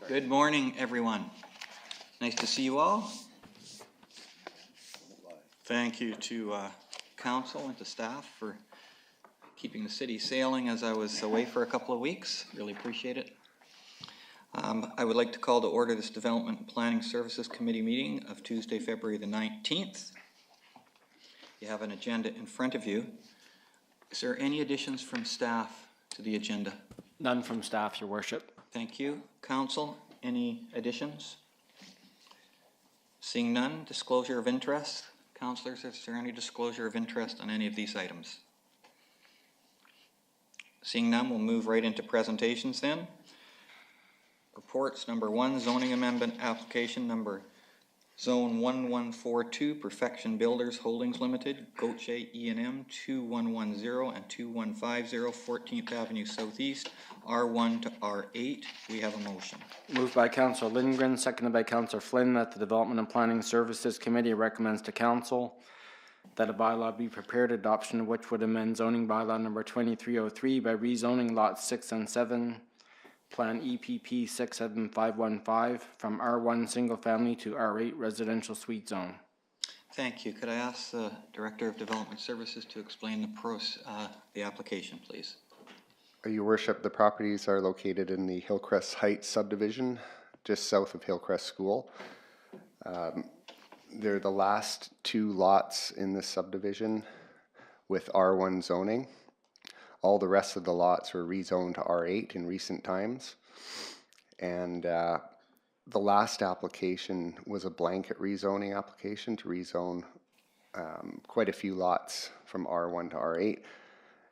Good morning, everyone. Nice to see you all. Thank you to council and to staff for keeping the city sailing as I was away for a couple of weeks. Really appreciate it. I would like to call to order this Development and Planning Services Committee meeting of Tuesday, February the 19th. You have an agenda in front of you. Is there any additions from staff to the agenda? None from staff, Your Worship. Thank you. Council, any additions? Seeing none, disclosure of interest. Councillors, is there any disclosure of interest on any of these items? Seeing none, we'll move right into presentations then. Reports number 1, zoning amendment application number Zone 1142, Perfection Builders Holdings Limited, Goche E&M 2110 and 2150, 14th Avenue Southeast, R1 to R8. We have a motion. Moved by Councillor Lindgren, seconded by Councillor Flynn, that the Development and Planning Services Committee recommends to Council that a bylaw be prepared, adoption of which would amend zoning bylaw number 2303 by rezoning lots 6 and 7, Plan EPP 67515 from R1 single family to R8 residential suite zone. Thank you. Could I ask the Director of Development Services to explain the application, please? Your Worship, the properties are located in the Hillcrest Heights subdivision, just south of Hillcrest School. They're the last 2 lots in this subdivision with R1 zoning. All the rest of the lots were rezoned to R8 in recent times. And the last application was a blanket rezoning application to rezone quite a few lots from R1 to R8.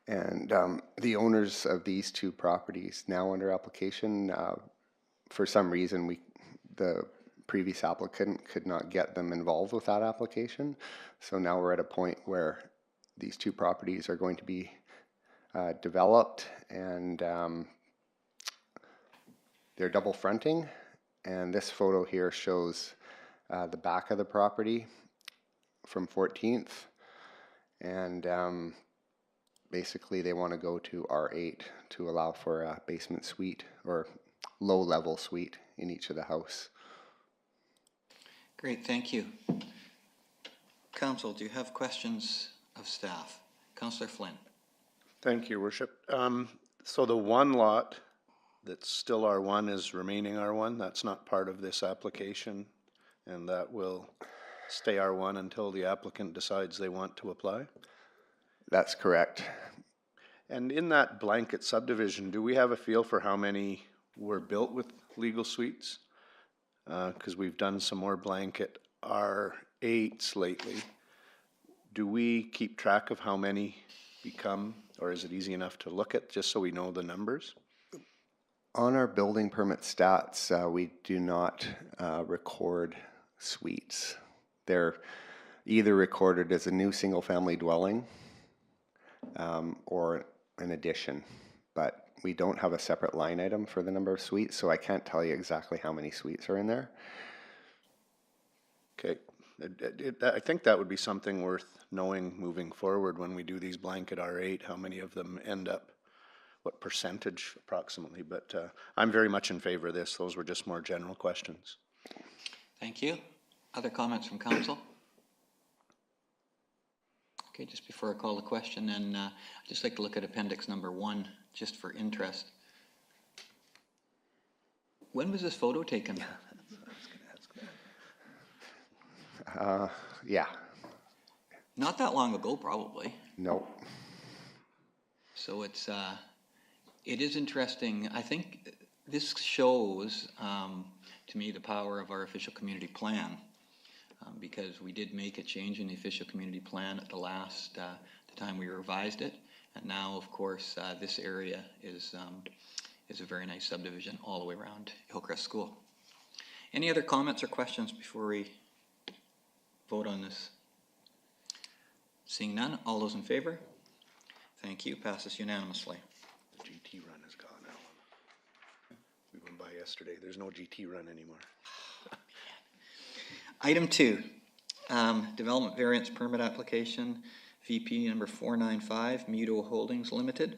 And the owners of these 2 properties now under application, for some reason the previous applicant could not get them involved with that application. So now we're at a point where these 2 properties are going to be developed, and they're double fronting, and this photo here shows the back of the property from 14th, and basically they want to go to R8 to allow for a basement suite or low-level suite in each of the house. Great, thank you. Council, do you have questions of staff? Councillor Flynn. Thank you, Your Worship. So the 1 lot that's still R1 is remaining R1. That's not part of this application, and that will stay R1 until the applicant decides they want to apply? That's correct. And in that blanket subdivision, do we have a feel for how many were built with legal suites? Because we've done some more blanket R8s lately. Do we keep track of how many become, or is it easy enough to look at just so we know the numbers? On our building permit stats, we do not record suites. They're either recorded as a new single-family dwelling or an addition, but we don't have a separate line item for the number of suites, so I can't tell you exactly how many suites are in there. Okay. I think that would be something worth knowing moving forward when we do these blanket R8, how many of them end up, what percentage approximately, but I'm very much in favor of this. Those were just more general questions. Thank you. Other comments from council? Okay, just before I call the question, then I'd just like to look at appendix number 1, just for interest. When was this photo taken? Yeah. Not that long ago, probably. No. So it is interesting. I think this shows to me the power of our official community plan, because we did make a change in the official community plan at the time we revised it, and now of course this area is a very nice subdivision all the way around Hillcrest School. Any other comments or questions before we vote on this? Seeing none, all those in favor? Thank you. Passes unanimously. The GT run is gone, Alan. We went by yesterday. There's no GT run anymore. Item 2, development variance permit application, VP number 495, Muto Holdings Limited.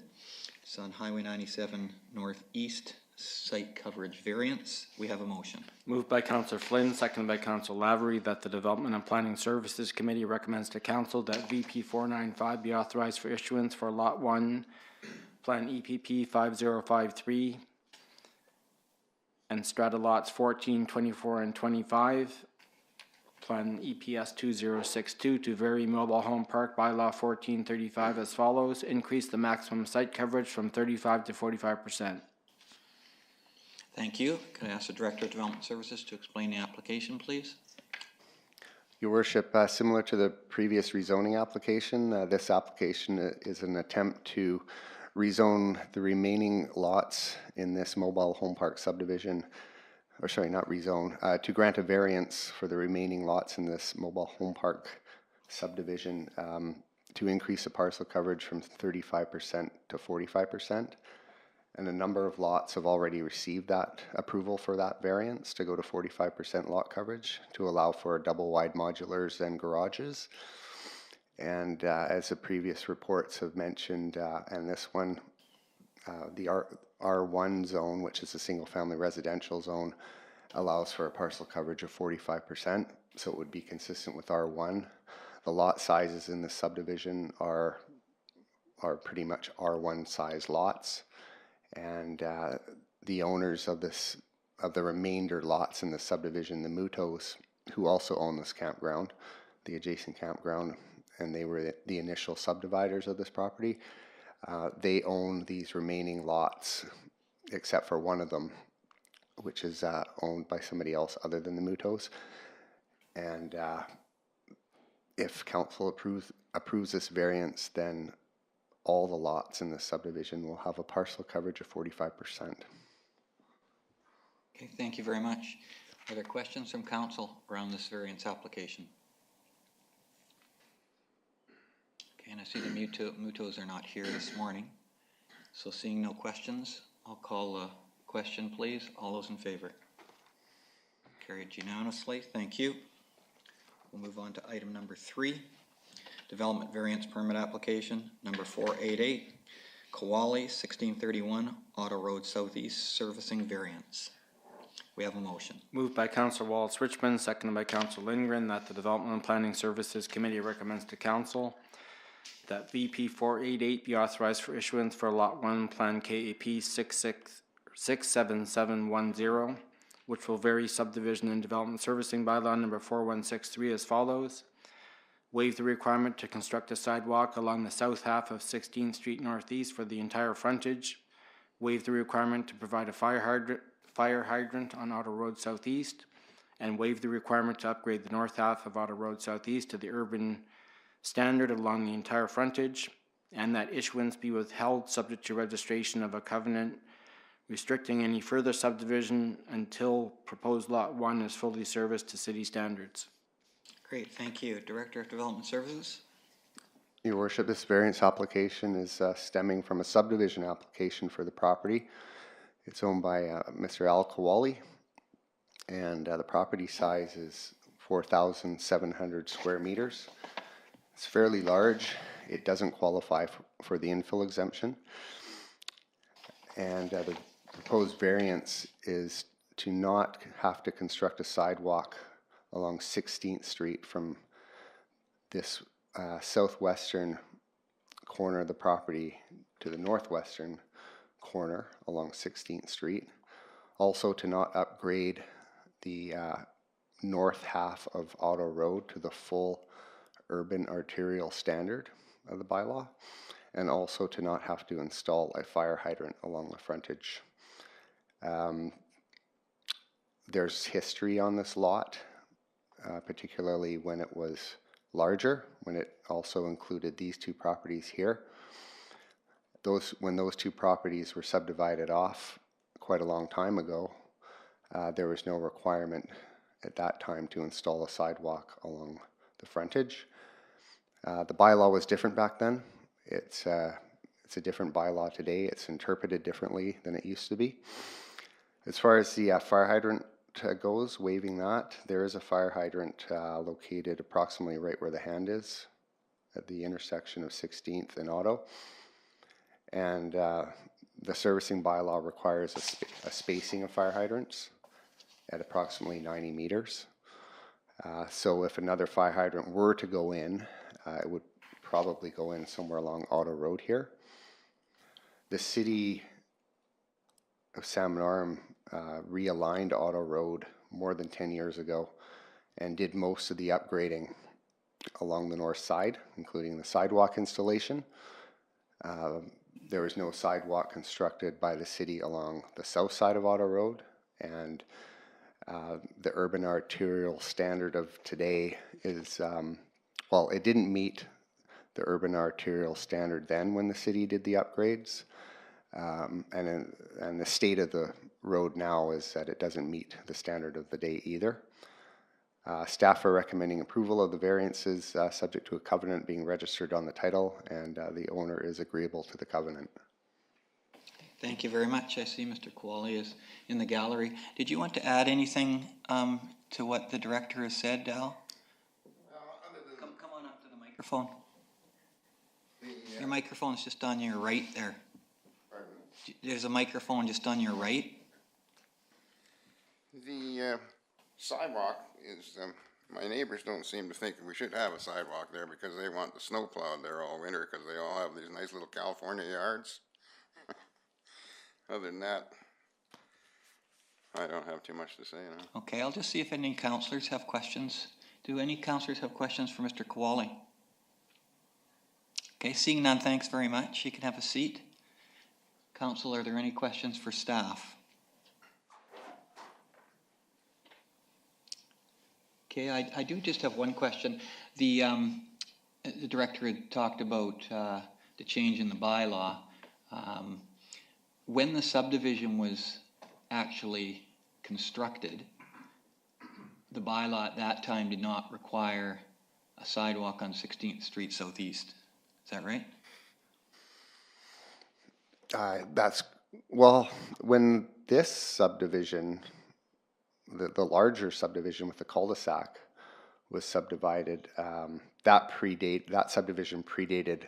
It's on Highway 97 Northeast, site coverage variance. We have a motion. Moved by Councillor Flynn, seconded by Councillor Lavery, that the Development and Planning Services Committee recommends to Council that VP 495 be authorized for issuance for Lot 1, Plan EPP 5053, and strata lots 14, 24, and 25, Plan EPS 2062, to vary mobile home park bylaw 1435 as follows: increase the maximum site coverage from 35 to 45%. Thank you. Could I ask the Director of Development Services to explain the application, please? Your Worship, similar to the previous rezoning application, this application is an attempt to rezone the remaining lots in this mobile home park subdivision, or sorry, not rezone, to grant a variance for the remaining lots in this mobile home park subdivision to increase the parcel coverage from 35% to 45%. And a number of lots have already received that approval for that variance to go to 45% lot coverage to allow for double wide modulars and garages. And as the previous reports have mentioned, and this one, the R1 zone, which is a single family residential zone, allows for a parcel coverage of 45%, so it would be consistent with R1. The lot sizes in the subdivision are pretty much R1 size lots, and the owners of the remainder lots in the subdivision, the Mutos, who also own this campground, the adjacent campground, and they were the initial subdividers of this property. They own these remaining lots, except for one of them, which is owned by somebody else other than the Mutos. And if council approves this variance, then all the lots in this subdivision will have a parcel coverage of 45%. Okay, thank you very much. Are there questions from council around this variance application? Okay, and I see the Mutos are not here this morning. So seeing no questions, I'll call a question, please. All those in favor? Carried unanimously. Thank you. We'll move on to item number 3. Development variance permit application number 488, Kowali 1631 Auto Road Southeast servicing variance. We have a motion. Moved by Councillor Wallace Richmond, seconded by Councillor Lindgren, that the Development and Planning Services Committee recommends to Council that VP 488 be authorized for issuance for Lot 1, Plan KAP 67710, which will vary subdivision and development servicing bylaw number 4163 as follows: waive the requirement to construct a sidewalk along the south half of 16th Street Northeast for the entire frontage, waive the requirement to provide a fire hydrant on Auto Road Southeast, and waive the requirement to upgrade the north half of Auto Road Southeast to the urban standard along the entire frontage, and that issuance be withheld subject to registration of a covenant restricting any further subdivision until proposed Lot 1 is fully serviced to city standards. Great, thank you. Director of Development Services? Your Worship, this variance application is stemming from a subdivision application for the property. It's owned by Mr. Al Kowali, and the property size is 4,700 square meters. It's fairly large. It doesn't qualify for the infill exemption. And the proposed variance is to not have to construct a sidewalk along 16th Street from this southwestern corner of the property to the northwestern corner along 16th Street. Also to not upgrade the north half of Auto Road to the full urban arterial standard of the bylaw, and also to not have to install a fire hydrant along the frontage. There's history on this lot, particularly when it was larger, when it also included these two properties here. When those two properties were subdivided off quite a long time ago, there was no requirement at that time to install a sidewalk along the frontage. The bylaw was different back then. It's a different bylaw today. It's interpreted differently than it used to be. As far as the fire hydrant goes, waiving that, there is a fire hydrant located approximately right where the hand is at the intersection of 16th and Auto. And the servicing bylaw requires a spacing of fire hydrants at approximately 90 meters. So if another fire hydrant were to go in, it would probably go in somewhere along Auto Road here. The city of Salmon Arm realigned Auto Road more than 10 years ago and did most of the upgrading along the north side, including the sidewalk installation. There was no sidewalk constructed by the city along the south side of Auto Road, and the urban arterial standard of today is, well, it didn't meet the urban arterial standard then when the city did the upgrades, and the state of the road now is that it doesn't meet the standard of the day either. Staff are recommending approval of the variances subject to a covenant being registered on the title, and the owner is agreeable to the covenant. Thank you very much. I see Mr. Koali is in the gallery. Did you want to add anything to what the director has said, Dal? Come on up to the microphone. Your microphone's just on your right there. There's a microphone just on your right. The sidewalk is, my neighbors don't seem to think we should have a sidewalk there because they want the snow plowed there all winter because they all have these nice little California yards. Other than that, I don't have too much to say now. Okay, I'll just see if any councillors have questions. Do any councillors have questions for Mr. Koali? Okay, seeing none, thanks very much. You can have a seat. Council, are there any questions for staff? Okay, I do just have one question. The director had talked about the change in the bylaw. When the subdivision was actually constructed, the bylaw at that time did not require a sidewalk on 16th Street Southeast. Is that right? Well, when this subdivision, the larger subdivision with the cul-de-sac was subdivided, that subdivision predated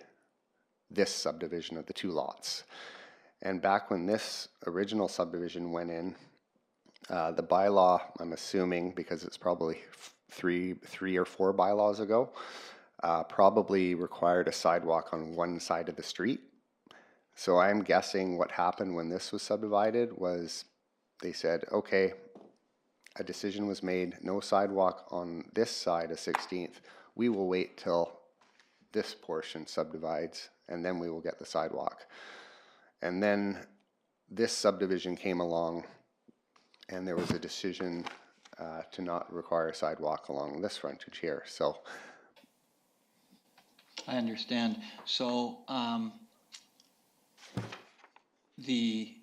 this subdivision of the two lots. And back when this original subdivision went in, the bylaw, I'm assuming, because it's probably three or four bylaws ago, probably required a sidewalk on one side of the street. So I'm guessing what happened when this was subdivided was they said, okay, a decision was made, no sidewalk on this side of 16th. We will wait till this portion subdivides and then we will get the sidewalk. And then this subdivision came along and there was a decision to not require a sidewalk along this frontage here. So I understand. So the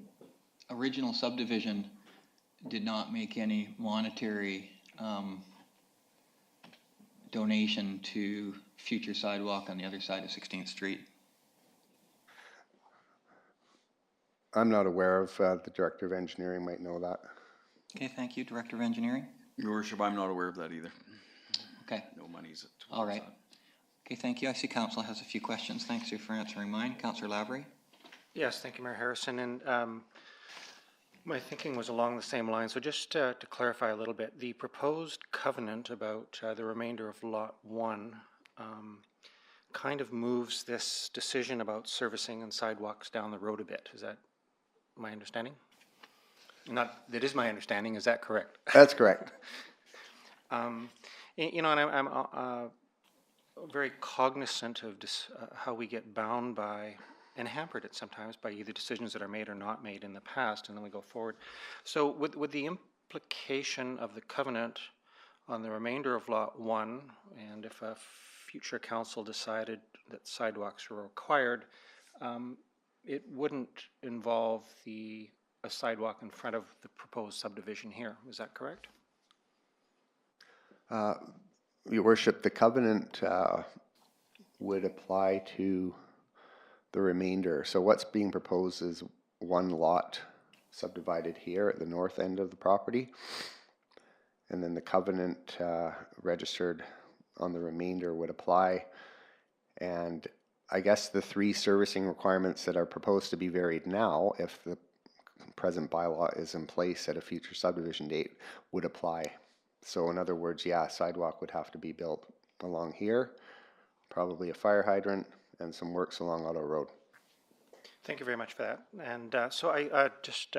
original subdivision did not make any monetary donation to future sidewalk on the other side of 16th Street. I'm not aware of, the Director of Engineering might know that. Okay, thank you, Director of Engineering. Your Worship, I'm not aware of that either. Okay. No monies. All right. Okay, thank you. I see Council has a few questions. Thanks for answering mine. Councillor Lavery. Yes, thank you, Mayor Harrison. And my thinking was along the same line. So just to clarify a little bit, the proposed covenant about the remainder of Lot 1 kind of moves this decision about servicing and sidewalks down the road a bit. Is that my understanding? Not, that is my understanding. Is that correct? That's correct. You know, and I'm very cognizant of how we get bound by and hampered it sometimes by either decisions that are made or not made in the past, and then we go forward. So with the implication of the covenant on the remainder of Lot 1, and if a future council decided that sidewalks were required, it wouldn't involve a sidewalk in front of the proposed subdivision here. Is that correct? Your Worship, the covenant would apply to the remainder. So what's being proposed is one lot subdivided here at the north end of the property, and then the covenant registered on the remainder would apply. And I guess the three servicing requirements that are proposed to be varied now, if the present bylaw is in place at a future subdivision date, would apply. So in other words, yeah, sidewalk would have to be built along here, probably a fire hydrant, and some works along Auto Road. Thank you very much for that. And so just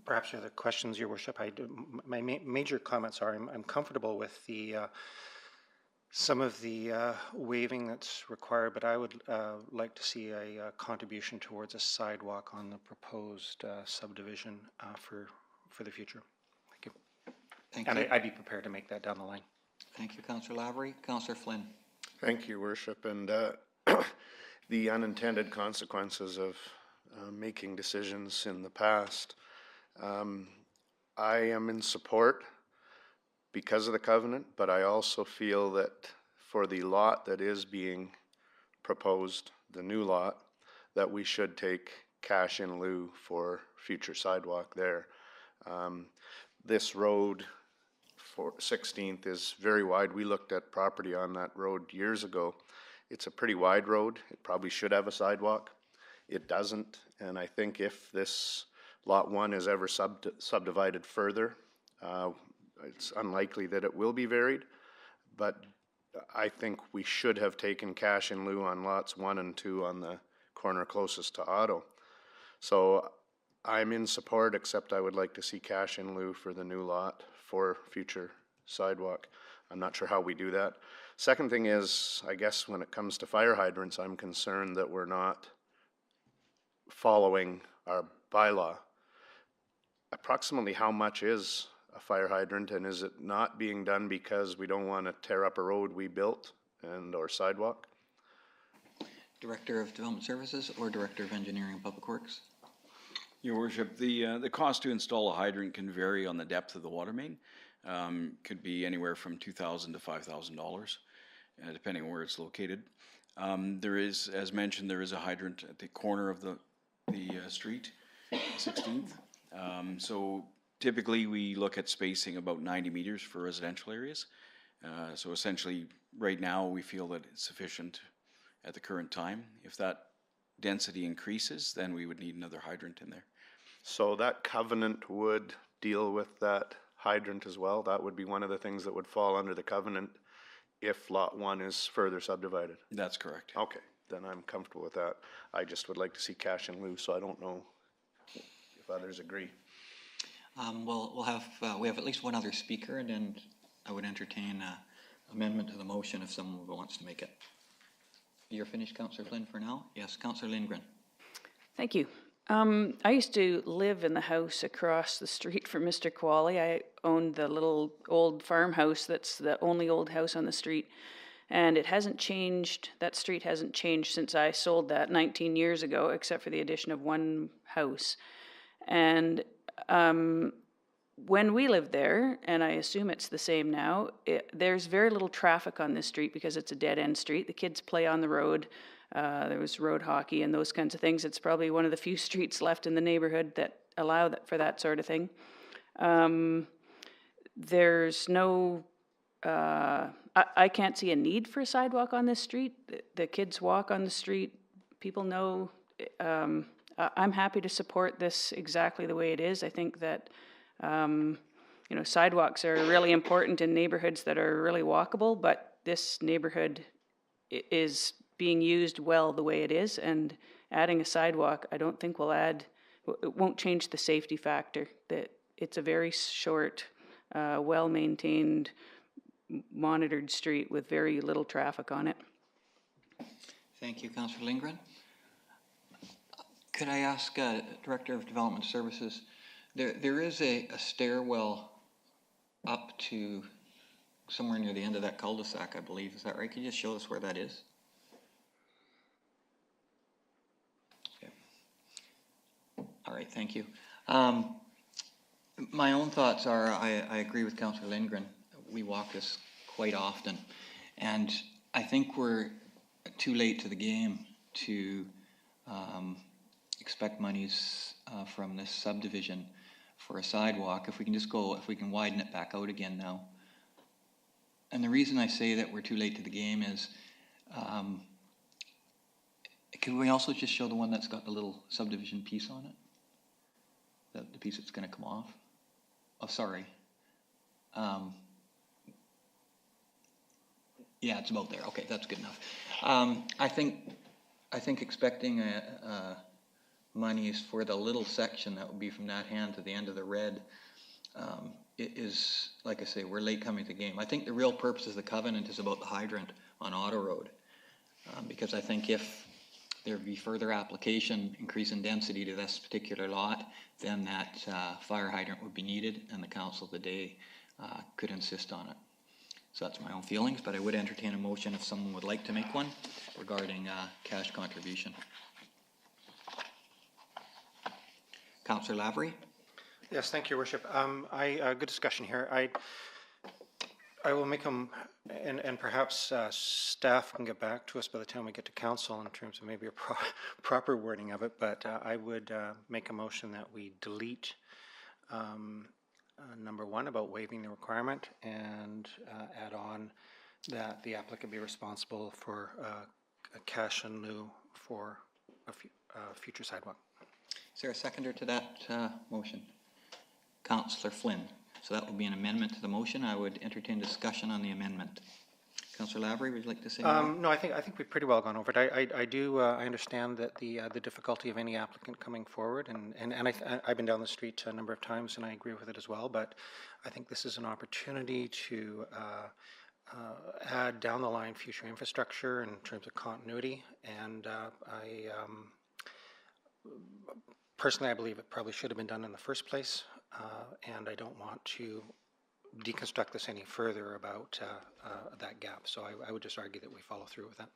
perhaps other questions, Your Worship. My major comments are I'm comfortable with the some of the waiving that's required, but I would like to see a contribution towards a sidewalk on the proposed subdivision for the future. Thank you. Thank And you. I'd be prepared to make that down the line. Thank you, Councillor Lavery. Councillor Flynn. Thank you, Worship, and the unintended consequences of making decisions in the past. I am in support because of the covenant, but I also feel that for the lot that is being proposed, the new lot, that we should take cash in lieu for future sidewalk there. This road for 16th is very wide. We looked at property on that road years ago. It's a pretty wide road. It probably should have a sidewalk. It doesn't, and I think if this Lot 1 is ever subdivided further, it's unlikely that it will be varied, but I think we should have taken cash in lieu on lots 1 and 2 on the corner closest to Otto. So I'm in support, except I would like to see cash in lieu for the new lot for future sidewalk. I'm not sure how we do that. Second thing is, I guess when it comes to fire hydrants, I'm concerned that we're not following our bylaw. Approximately how much is a fire hydrant, and is it not being done because we don't want to tear up a road we built and or sidewalk? Director of Development Services or Director of Engineering and Public Works? Your Worship, the cost to install a hydrant can vary on the depth of the water main. Could be anywhere from $2,000 to $5,000, depending on where it's located. There is, as mentioned, there is a hydrant at the corner of the street, 16th. So typically we look at spacing about 90 meters for residential areas. So essentially right now we feel that it's sufficient at the current time. If that density increases, then we would need another hydrant in there. So that covenant would deal with that hydrant as well? That would be one of the things that would fall under the covenant if Lot 1 is further subdivided? That's correct. Okay, then I'm comfortable with that. I just would like to see cash in lieu, so I don't know if others agree. Well, we have at least one other speaker, and then I would entertain amendment to the motion if someone wants to make it. You're finished, Councillor Flynn, for now? Yes, Councillor Lindgren. Thank you. I used to live in the house across the street from Mr. Qualley. I owned the little old farmhouse that's the only old house on the street. And it hasn't changed, that street hasn't changed since I sold that 19 years ago, except for the addition of one house. And when we lived there, and I assume it's the same now, there's very little traffic on this street because it's a dead-end street. The kids play on the road. There was road hockey and those kinds of things. It's probably one of the few streets left in the neighborhood that allow that for that sort of thing. There's no, I can't see a need for a sidewalk on this street. The kids walk on the street. People know. I'm happy to support this exactly the way it is. I think that, sidewalks are really important in neighborhoods that are really walkable, but this neighborhood is being used well the way it is, and adding a sidewalk I don't think it won't change the safety factor. That it's a very short, well-maintained, monitored street with very little traffic on it. Thank you, Councillor Lindgren. Could I ask Director of Development Services, there is a stairwell up to somewhere near the end of that cul-de-sac, I believe. Is that right? Can you just show us where that is? All right, thank you. My own thoughts are, I agree with Councillor Lindgren. We walk this quite often, and I think we're too late to the game to expect monies from this subdivision for a sidewalk. If we can widen it back out again now. And the reason I say that we're too late to the game is Can we also just show the one that's got the little subdivision piece on it? The piece that's gonna come off? Oh, sorry. Yeah, it's about there. Okay, that's good enough. I think expecting monies for the little section that would be from that hand to the end of the red, it is, like I say, we're late coming to the game. I think the real purpose of the covenant is about the hydrant on Auto Road. Because I think if there be further application, increase in density to this particular lot, then that fire hydrant would be needed, and the council of the day could insist on it. So that's my own feelings, but I would entertain a motion if someone would like to make one regarding cash contribution. Councillor Lavery? Yes, thank you, Your Worship. Good discussion here. I will make them, and perhaps staff can get back to us by the time we get to council in terms of maybe a proper wording of it, but I would make a motion that we delete number 1 about waiving the requirement and add on that the applicant be responsible for a cash in lieu for a future sidewalk. Is there a seconder to that motion? Councillor Flynn. So that would be an amendment to the motion. I would entertain discussion on the amendment. Councillor Lavery, would you like to say more? No, I think we've pretty well gone over it. I understand that the difficulty of any applicant coming forward, and I've been down the street a number of times, and I agree with it as well. But I think this is an opportunity to add down the line future infrastructure in terms of continuity, and personally, I believe it probably should have been done in the first place, and I don't want to deconstruct this any further about that gap. So I would just argue that we follow through with that.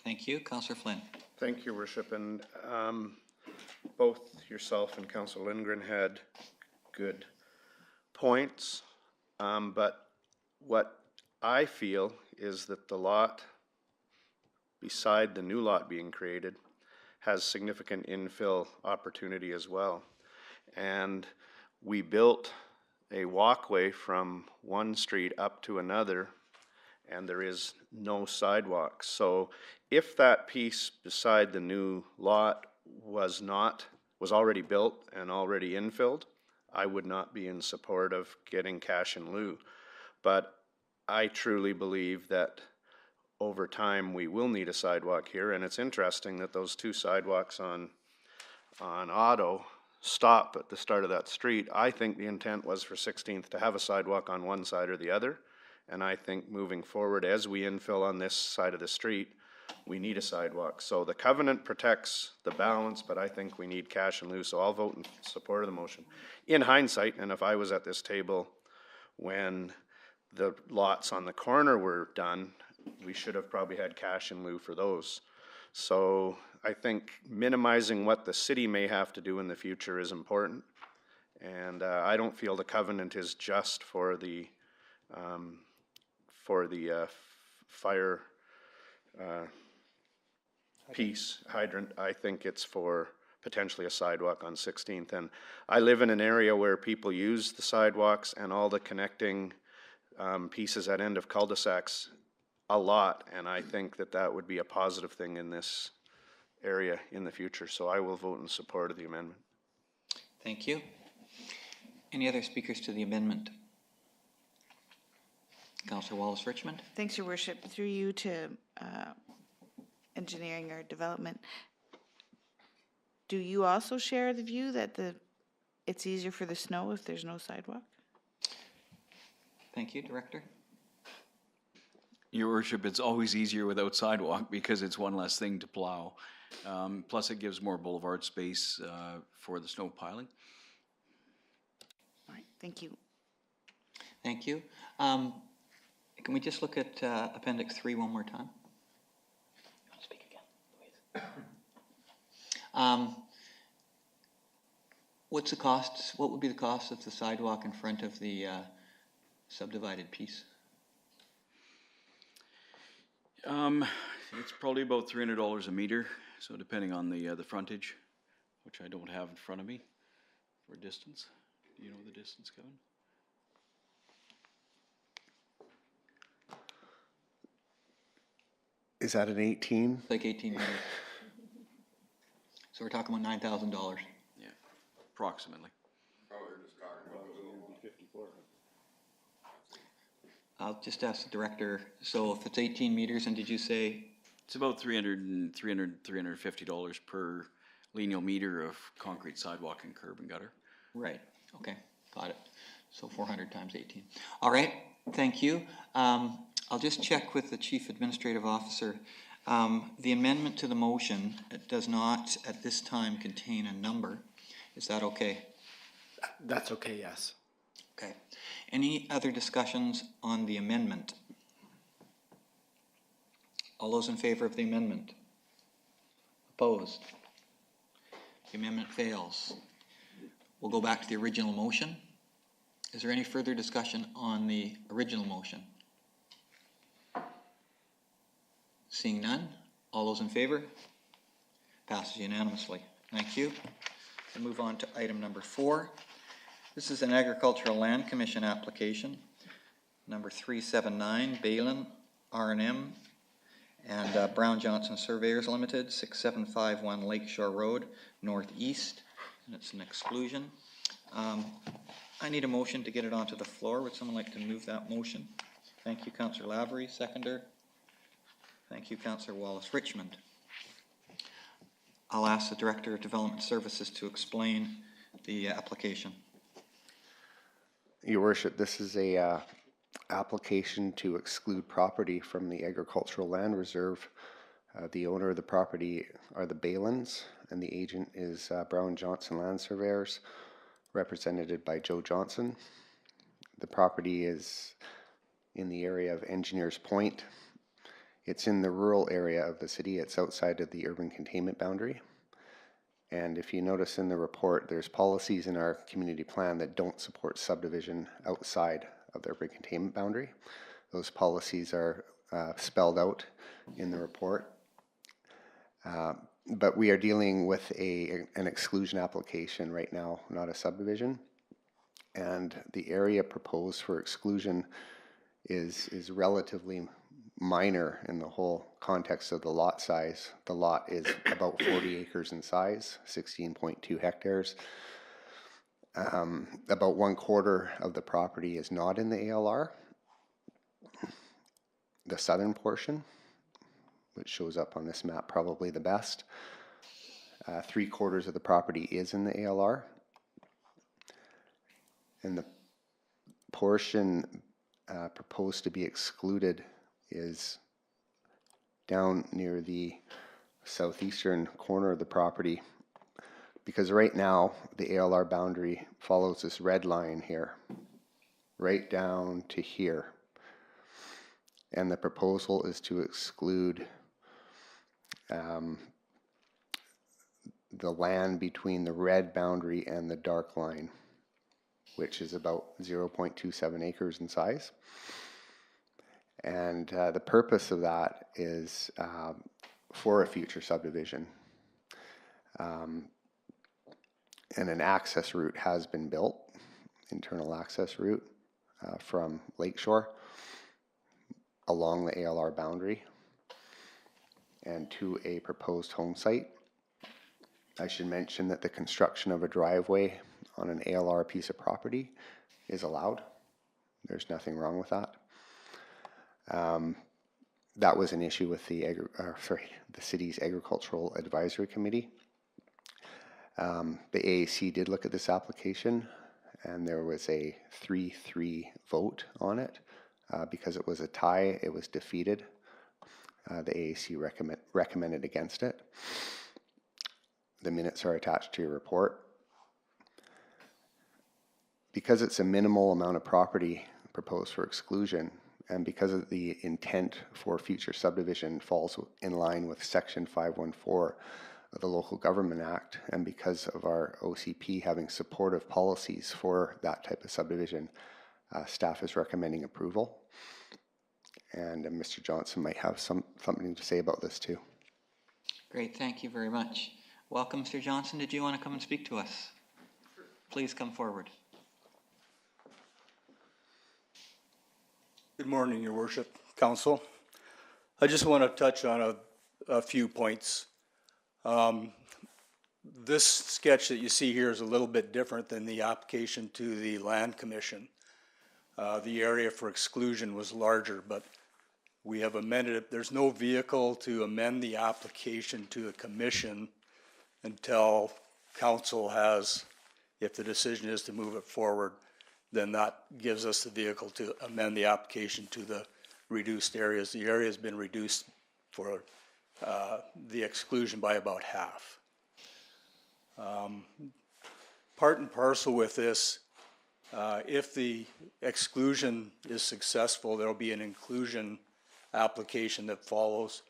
Thank you. Councillor Flynn. Thank you, Your Worship. And both yourself and Councillor Lindgren had good points, but what I feel is that the lot beside the new lot being created has significant infill opportunity as well. And we built a walkway from one street up to another, and there is no sidewalk. So if that piece beside the new lot was already built and already infilled, I would not be in support of getting cash in lieu. But I truly believe that over time we will need a sidewalk here, and it's interesting that those 2 sidewalks on Otto stop at the start of that street. I think the intent was for 16th to have a sidewalk on one side or the other, and I think moving forward as we infill on this side of the street, we need a sidewalk. So the covenant protects the balance, but I think we need cash in lieu, so I'll vote in support of the motion. In hindsight, and if I was at this table when the lots on the corner were done, we should have probably had cash in lieu for those. So I think minimizing what the city may have to do in the future is important. And I don't feel the covenant is just for the fire piece hydrant. I think it's for potentially a sidewalk on 16th. And I live in an area where people use the sidewalks and all the connecting pieces at end of cul-de-sacs a lot, and I think that that would be a positive thing in this area in the future. So I will vote in support of the amendment. Thank you. Any other speakers to the amendment? Councillor Wallace-Richmond. Thanks, Your Worship. Through you to engineering or development, do you also share the view that it's easier for the snow if there's no sidewalk? Thank you, Director. Your Worship, it's always easier without sidewalk because it's one less thing to plow. Plus it gives more boulevard space for the snow piling. All right, thank you. Thank you. Can we just look at Appendix 3 one more time? You want to speak again, Louise? What's the cost? What would be the cost of the sidewalk in front of the subdivided piece? It's probably about $300 a meter, so depending on the frontage, which I don't have in front of me for distance. Do you know the distance, Kevin? Is that an 18? Like 18 meters. So we're talking about $9,000. Yeah, approximately. Oh, they're just talking about the little. I'll just ask the director, so if it's 18 meters, and did you say, It's about $350 per lineal meter of concrete sidewalk and curb and gutter. right, okay, got it. So 400 times 18. All right, thank you. I'll just check with the Chief Administrative Officer. The amendment to the motion does not, at this time, contain a number. Is that okay? That's okay, yes. Okay. Any other discussions on the amendment? All those in favor of the amendment? Opposed? The amendment fails. We'll go back to the original motion. Is there any further discussion on the original motion? Seeing none, all those in favor? Passes unanimously. Thank you. We'll move on to item number 4. This is an Agricultural Land Commission application, number 379, Balin, R&M, and Brown Johnson Surveyors Limited, 6751 Lakeshore Road, Northeast, and it's an exclusion. I need a motion to get it onto the floor. Would someone like to move that motion? Thank you, Councillor Lavery. Seconder. Thank you, Councillor Wallace-Richmond. I'll ask the Director of Development Services to explain the application. Your Worship, this is a application to exclude property from the Agricultural Land Reserve. The owner of the property are the Balins, and the agent is Brown Johnson Land Surveyors, represented by Joe Johnson. The property is in the area of Engineers Point. It's in the rural area of the city. It's outside of the urban containment boundary. And if you notice in the report, there's policies in our community plan that don't support subdivision outside of the urban containment boundary. Those policies are spelled out in the report. But we are dealing with an exclusion application right now, not a subdivision. And the area proposed for exclusion is relatively minor in the whole context of the lot size. The lot is about 40 acres in size, 16.2 hectares. About 1/4 of the property is not in the ALR. The southern portion, which shows up on this map probably the best, 3/4 of the property is in the ALR. And the portion proposed to be excluded is down near the southeastern corner of the property, because right now the ALR boundary follows this red line here, right down to here. And the proposal is to exclude the land between the red boundary and the dark line, which is about 0.27 acres in size. And the purpose of that is for a future subdivision. And an access route has been built, internal access route from Lakeshore along the ALR boundary and to a proposed home site. I should mention that the construction of a driveway on an ALR piece of property is allowed. There's nothing wrong with that. That was an issue with the city's Agricultural Advisory Committee. The AAC did look at this application, and there was a 3-3 vote on it. Because it was a tie, it was defeated. The AAC recommended against it. The minutes are attached to your report. Because it's a minimal amount of property proposed for exclusion, and because of the intent for future subdivision falls in line with Section 514 of the Local Government Act, and because of our OCP having supportive policies for that type of subdivision, staff is recommending approval. And Mr. Johnson might have something to say about this too. Great, thank you very much. Welcome, Mr. Johnson. Did you want to come and speak to us? Please come forward. Good morning, Your Worship, Council. I just want to touch on a few points. this sketch that you see here is a little bit different than the application to the Land Commission. The area for exclusion was larger, but we have amended it. There's no vehicle to amend the application to the commission until council has, if the decision is to move it forward, then that gives us the vehicle to amend the application to the reduced areas. The area has been reduced for the exclusion by about half. Part and parcel with this, if the exclusion is successful, there'll be an inclusion application that follows.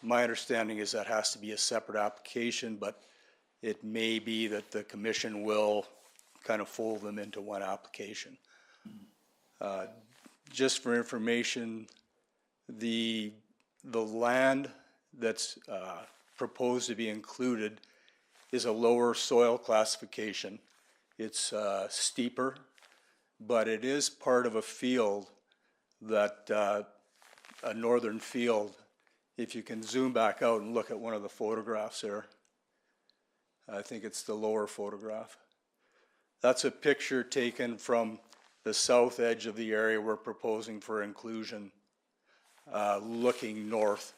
My understanding is that has to be a separate application, but it may be that the commission will kind of fold them into one application. Just for information, the land that's proposed to be included is a lower soil classification. It's steeper, but it is part of a field that, a northern field. If you can zoom back out and look at one of the photographs there, I think it's the lower photograph. That's a picture taken from the south edge of the area we're proposing for inclusion, looking north.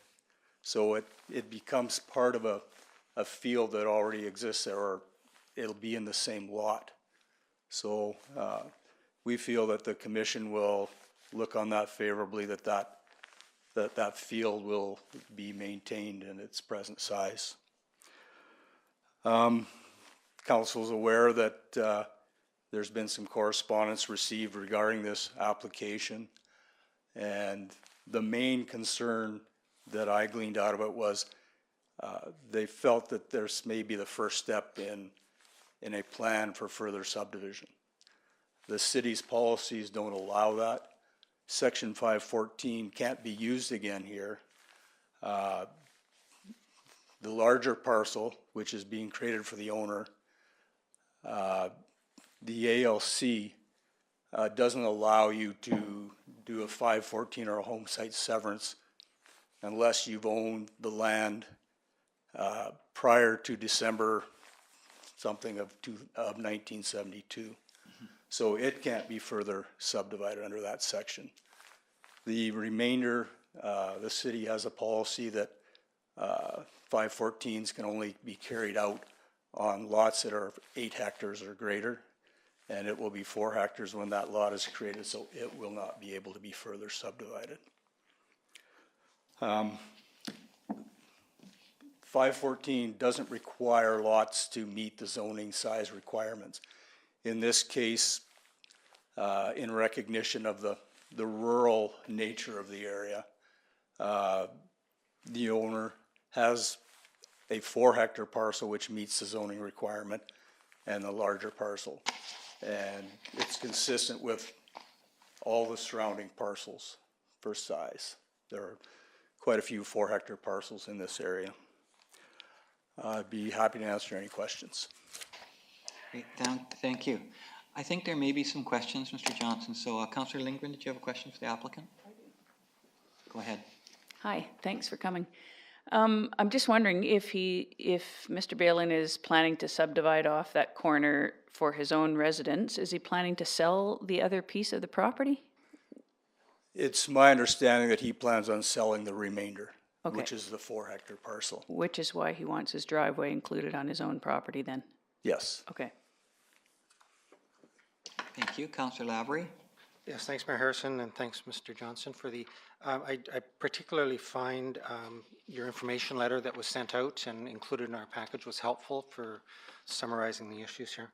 So it becomes part of a field that already exists there, or it'll be in the same lot. So we feel that the commission will look on that favorably, that field will be maintained in its present size. Council's aware that there's been some correspondence received regarding this application, and the main concern that I gleaned out of it was they felt that there's maybe the first step in a plan for further subdivision. The city's policies don't allow that. Section 514 can't be used again here. The larger parcel, which is being created for the owner, the ALC doesn't allow you to do a 514 or a home site severance unless you've owned the land prior to December something of 1972. Mm-hmm. So it can't be further subdivided under that section. The remainder, the city has a policy that 514s can only be carried out on lots that are 8 hectares or greater, and it will be 4 hectares when that lot is created, so it will not be able to be further subdivided. 514 doesn't require lots to meet the zoning size requirements. In this case, in recognition of the rural nature of the area, the owner has a 4 hectare parcel which meets the zoning requirement and the larger parcel. And it's consistent with all the surrounding parcels for size. There are quite a few 4 hectare parcels in this area. I'd be happy to answer any questions. Great, thank you. I think there may be some questions, Mr. Johnson. So Councillor Lindgren, did you have a question for the applicant? Go ahead. Hi, thanks for coming. I'm just wondering if Mr. Balin is planning to subdivide off that corner for his own residence, is he planning to sell the other piece of the property? It's my understanding that he plans on selling the remainder, okay, which is the 4 hectare parcel. Which is why he wants his driveway included on his own property then? Yes. Okay. Thank you. Councillor Lavery. Yes, thanks, Mayor Harrison, and thanks, Mr. Johnson, for the, I particularly find your information letter that was sent out and included in our package was helpful for summarizing the issues here.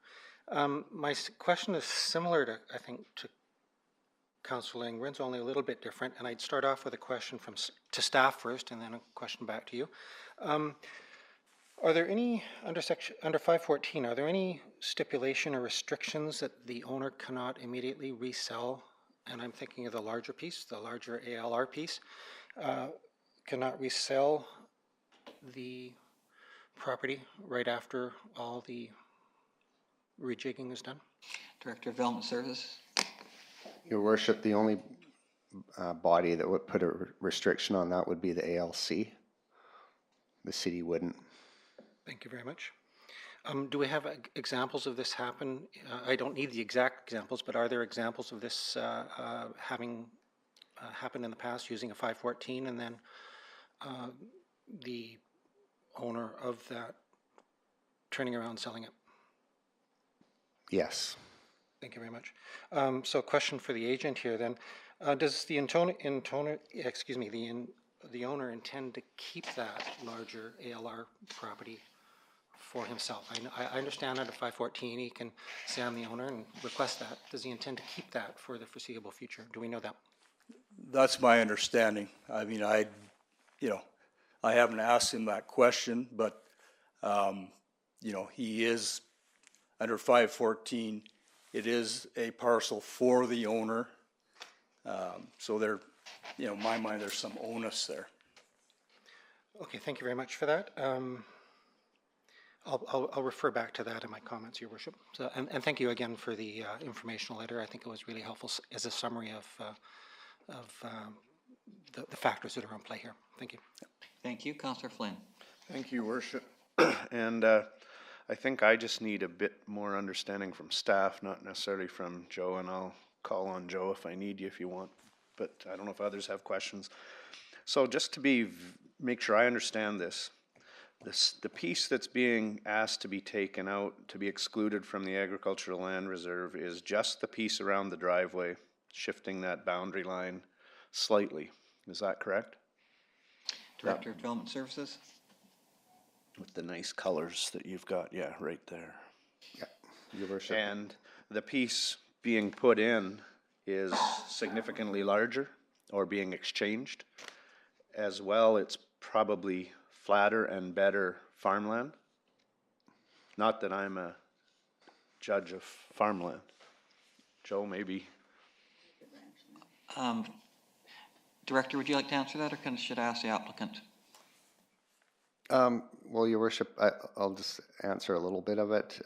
My question is similar to, I think, to Councillor Lindgren's, only a little bit different, and I'd start off with a question to staff first and then a question back to you. Are there any, under 514, are there any stipulation or restrictions that the owner cannot immediately resell? And I'm thinking of the larger piece, the larger ALR piece, cannot resell the property right after all the rejigging is done? Director of Development Services. Your Worship, the only body that would put a restriction on that would be the ALC. The city wouldn't. Thank you very much. Do we have examples of this happen? I don't need the exact examples, but are there examples of this having happened in the past using a 514 and then the owner of that turning around and selling it? Yes. Thank you very much. So question for the agent here then. Does the the owner intend to keep that larger ALR property for himself? I understand under 514 he can say I'm the owner and request that. Does he intend to keep that for the foreseeable future? Do we know that? That's my understanding. I mean, I haven't asked him that question, but, he is, under 514, it is a parcel for the owner. So there, in my mind, there's some onus there. Okay, thank you very much for that. I'll refer back to that in my comments, Your Worship. So, and thank you again for the informational letter. I think it was really helpful as a summary of the factors that are in play here. Thank you. Thank you, Councillor Flynn. Thank you, Worship. And I think I just need a bit more understanding from staff, not necessarily from Joe, and I'll call on Joe if I need you if you want, but I don't know if others have questions. So just to make sure I understand this, the piece that's being asked to be taken out, to be excluded from the agricultural land reserve is just the piece around the driveway, shifting that boundary line slightly. Is that correct? Director of Development Services? With the nice colors that you've got, yeah, right there. Yeah, Your Worship. And the piece being put in is significantly larger or being exchanged. As well, it's probably flatter and better farmland. Not that I'm a judge of farmland. Joe, maybe. Director, would you like to answer that, or should I ask the applicant? Well, Your Worship, I'll just answer a little bit of it.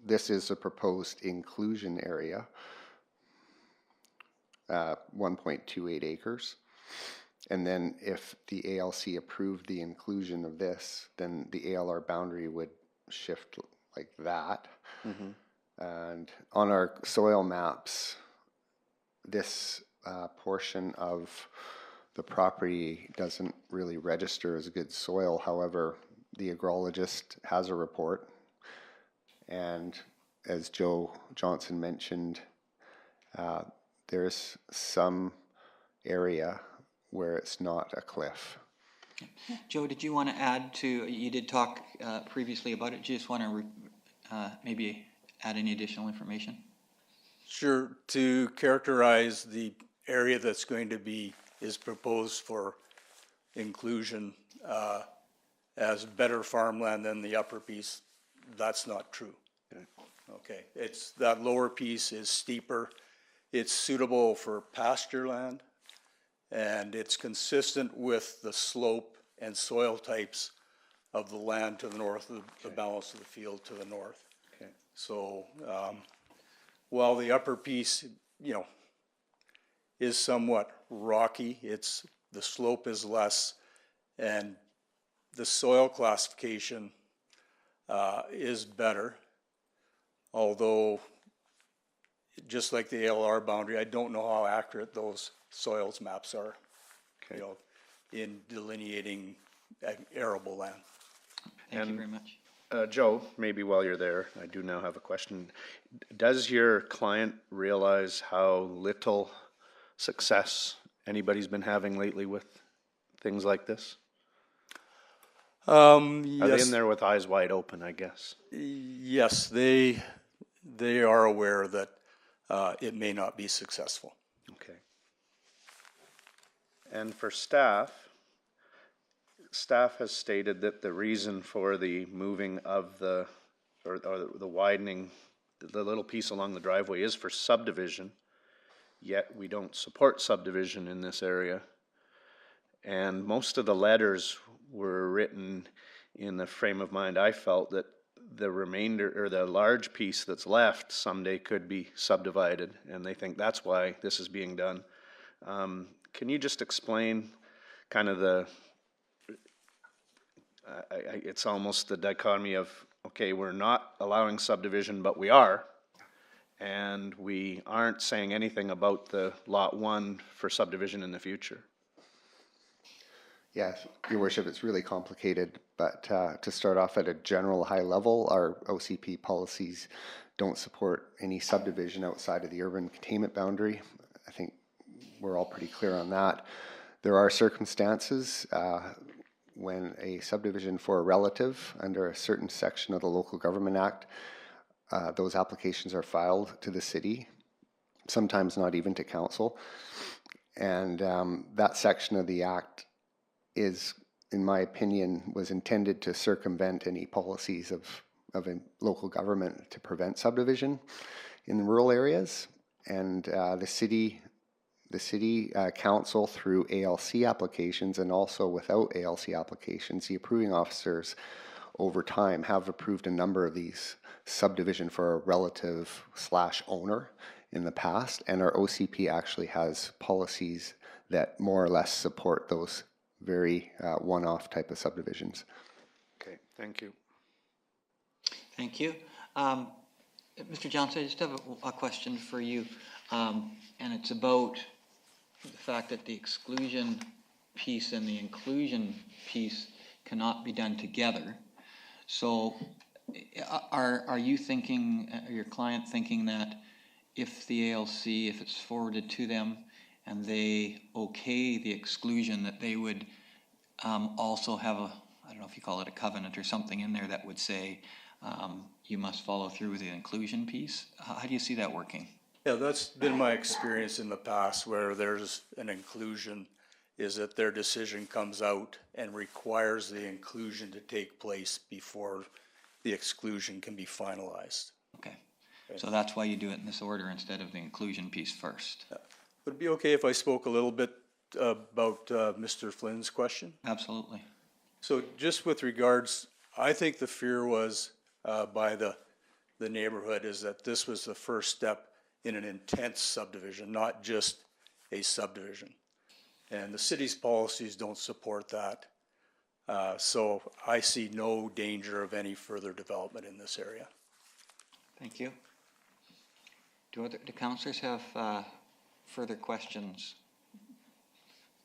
This is a proposed inclusion area, 1.28 acres. And then if the ALC approved the inclusion of this, then the ALR boundary would shift like that. Mm-hmm. And on our soil maps, this portion of the property doesn't really register as good soil. However, the agrologist has a report, and as Joe Johnson mentioned, there's some area where it's not a cliff. Joe, did you want to add to, you did talk previously about it, do you just want to maybe add any additional information? Sure. To characterize the area that's going to be, is proposed for inclusion as better farmland than the upper piece, that's not true. Okay, it's, that lower piece is steeper, it's suitable for pasture land, and it's consistent with the slope and soil types of the land to the north, of the balance of the field to the north. Okay. So while the upper piece, is somewhat rocky, the slope is less, and the soil classification is better. Although, just like the ALR boundary, I don't know how accurate those soils maps are, in delineating arable land. Thank you very much. Joe, maybe while you're there, I do now have a question. Does your client realize how little success anybody's been having lately with things like this? Are they in there with eyes wide open, I guess? Yes, they are aware that it may not be successful. Okay. And for staff has stated that the reason for the moving of the widening, the little piece along the driveway is for subdivision, yet we don't support subdivision in this area. And most of the letters were written in the frame of mind I felt that the remainder, or the large piece that's left, someday could be subdivided, and they think that's why this is being done. Can you just explain kind of It's almost the dichotomy of, okay, we're not allowing subdivision, but we are. And we aren't saying anything about the lot 1 for subdivision in the future. Yes, Your Worship, it's really complicated, but to start off at a general high level, our OCP policies don't support any subdivision outside of the urban containment boundary. I think we're all pretty clear on that. There are circumstances when a subdivision for a relative under a certain section of the Local Government Act, those applications are filed to the city, sometimes not even to council. And that section of the act is, in my opinion, was intended to circumvent any policies of a local government to prevent subdivision in rural areas. And the city council, through ALC applications and also without ALC applications, the approving officers over time have approved a number of these subdivision for a relative / owner in the past, and our OCP actually has policies that more or less support those very one-off type of subdivisions. Okay, thank you. Thank you. Mr. Johnson, I just have a question for you, and it's about the fact that the exclusion piece and the inclusion piece cannot be done together. So are you thinking, or your client thinking, that if the ALC, if it's forwarded to them and they okay the exclusion, that they would also have a, I don't know if you call it a covenant or something in there that would say you must follow through with the inclusion piece? How do you see that working? Yeah, that's been my experience in the past where there's an inclusion, is that their decision comes out and requires the inclusion to take place before the exclusion can be finalized. Okay. So that's why you do it in this order instead of the inclusion piece first. Yeah. Would it be okay if I spoke a little bit about Mr. Flynn's question? Absolutely. So just with regards, I think the fear was by the neighborhood is that this was the first step in an intense subdivision, not just a subdivision. And the city's policies don't support that. So I see no danger of any further development in this area. Thank you. Do councillors have further questions?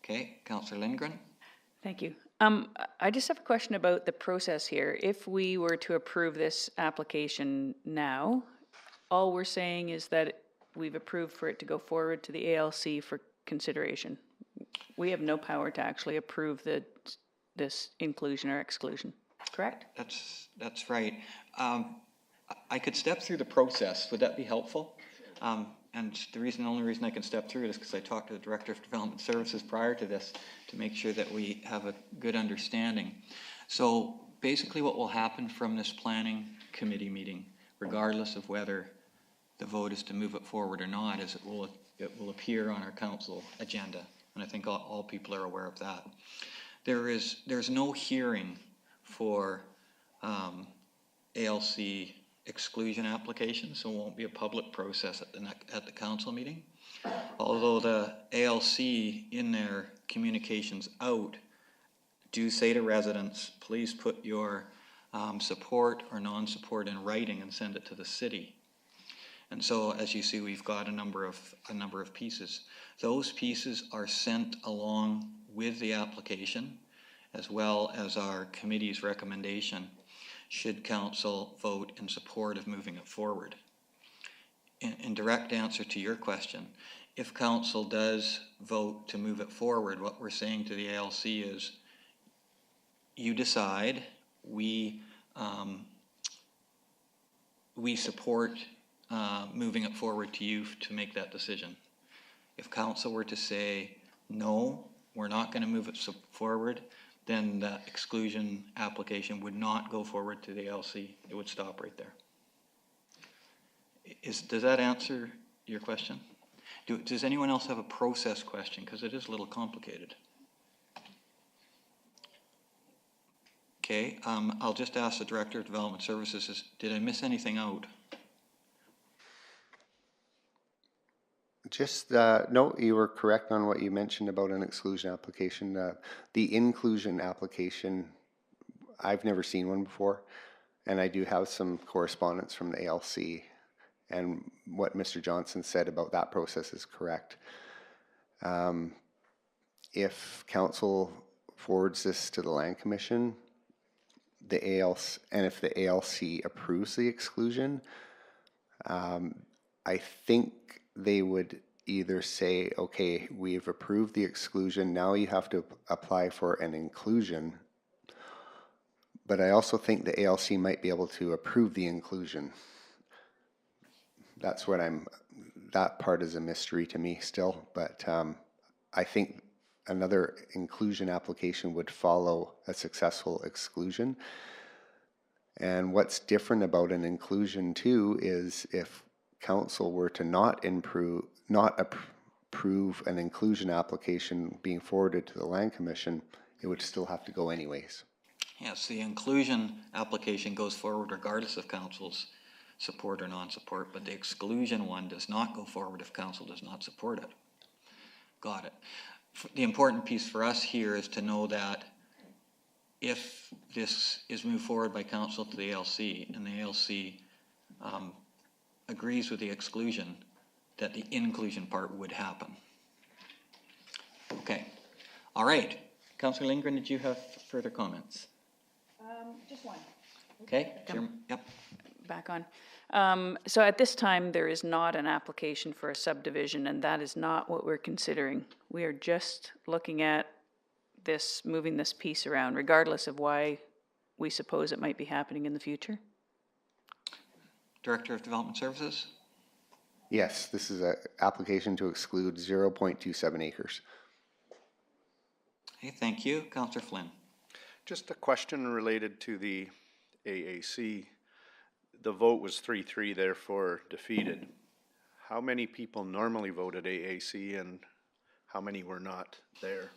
Okay, Councillor Lindgren. Thank you. I just have a question about the process here. If we were to approve this application now, all we're saying is that we've approved for it to go forward to the ALC for consideration. We have no power to actually approve this inclusion or exclusion, correct? That's right. I could step through the process. Would that be helpful? And the only reason I can step through it is because I talked to the Director of Development Services prior to this to make sure that we have a good understanding. So basically what will happen from this planning committee meeting, regardless of whether the vote is to move it forward or not, is it will appear on our council agenda. And I think all people are aware of that. There's no hearing for ALC exclusion application, so it won't be a public process at the council meeting. Although the ALC in their communications out do say to residents, please put your support or non-support in writing and send it to the city. And so as you see, we've got a number of pieces. Those pieces are sent along with the application as well as our committee's recommendation should council vote in support of moving it forward. In direct answer to your question, if council does vote to move it forward, what we're saying to the ALC is, you decide, we support moving it forward to you to make that decision. If council were to say, no, we're not going to move it forward, then the exclusion application would not go forward to the ALC. It would stop right there. Does that answer your question? Does anyone else have a process question? Because it is a little complicated. Okay, I'll just ask the Director of Development Services, did I miss anything out? Just, no, you were correct on what you mentioned about an exclusion application. The inclusion application I've never seen one before, and I do have some correspondence from the ALC, and what Mr. Johnson said about that process is correct. If council forwards this to the Land Commission, the ALC, and if the ALC approves the exclusion, I think they would either say, okay, we've approved the exclusion, now you have to apply for an inclusion. But I also think the ALC might be able to approve the inclusion. That's what that part is a mystery to me still, but I think another inclusion application would follow a successful exclusion. And what's different about an inclusion too is if council were to not approve an inclusion application being forwarded to the Land Commission, it would still have to go anyways. Yes, the inclusion application goes forward regardless of council's support or non-support, but the exclusion one does not go forward if council does not support it. Got it. The important piece for us here is to know that if this is moved forward by council to the ALC and the ALC agrees with the exclusion, that the inclusion part would happen. Okay. All right. Councillor Lindgren, did you have further comments? Just one. Okay. Yep. Back on. So at this time, there is not an application for a subdivision, and that is not what we're considering. We are just looking at this, moving this piece around, regardless of why we suppose it might be happening in the future. Director of Development Services? Yes, this is an application to exclude 0.27 acres. Okay, thank you. Councillor Flynn. Just a question related to the AAC. The vote was 3-3, therefore defeated. How many people normally voted AAC and how many were not there?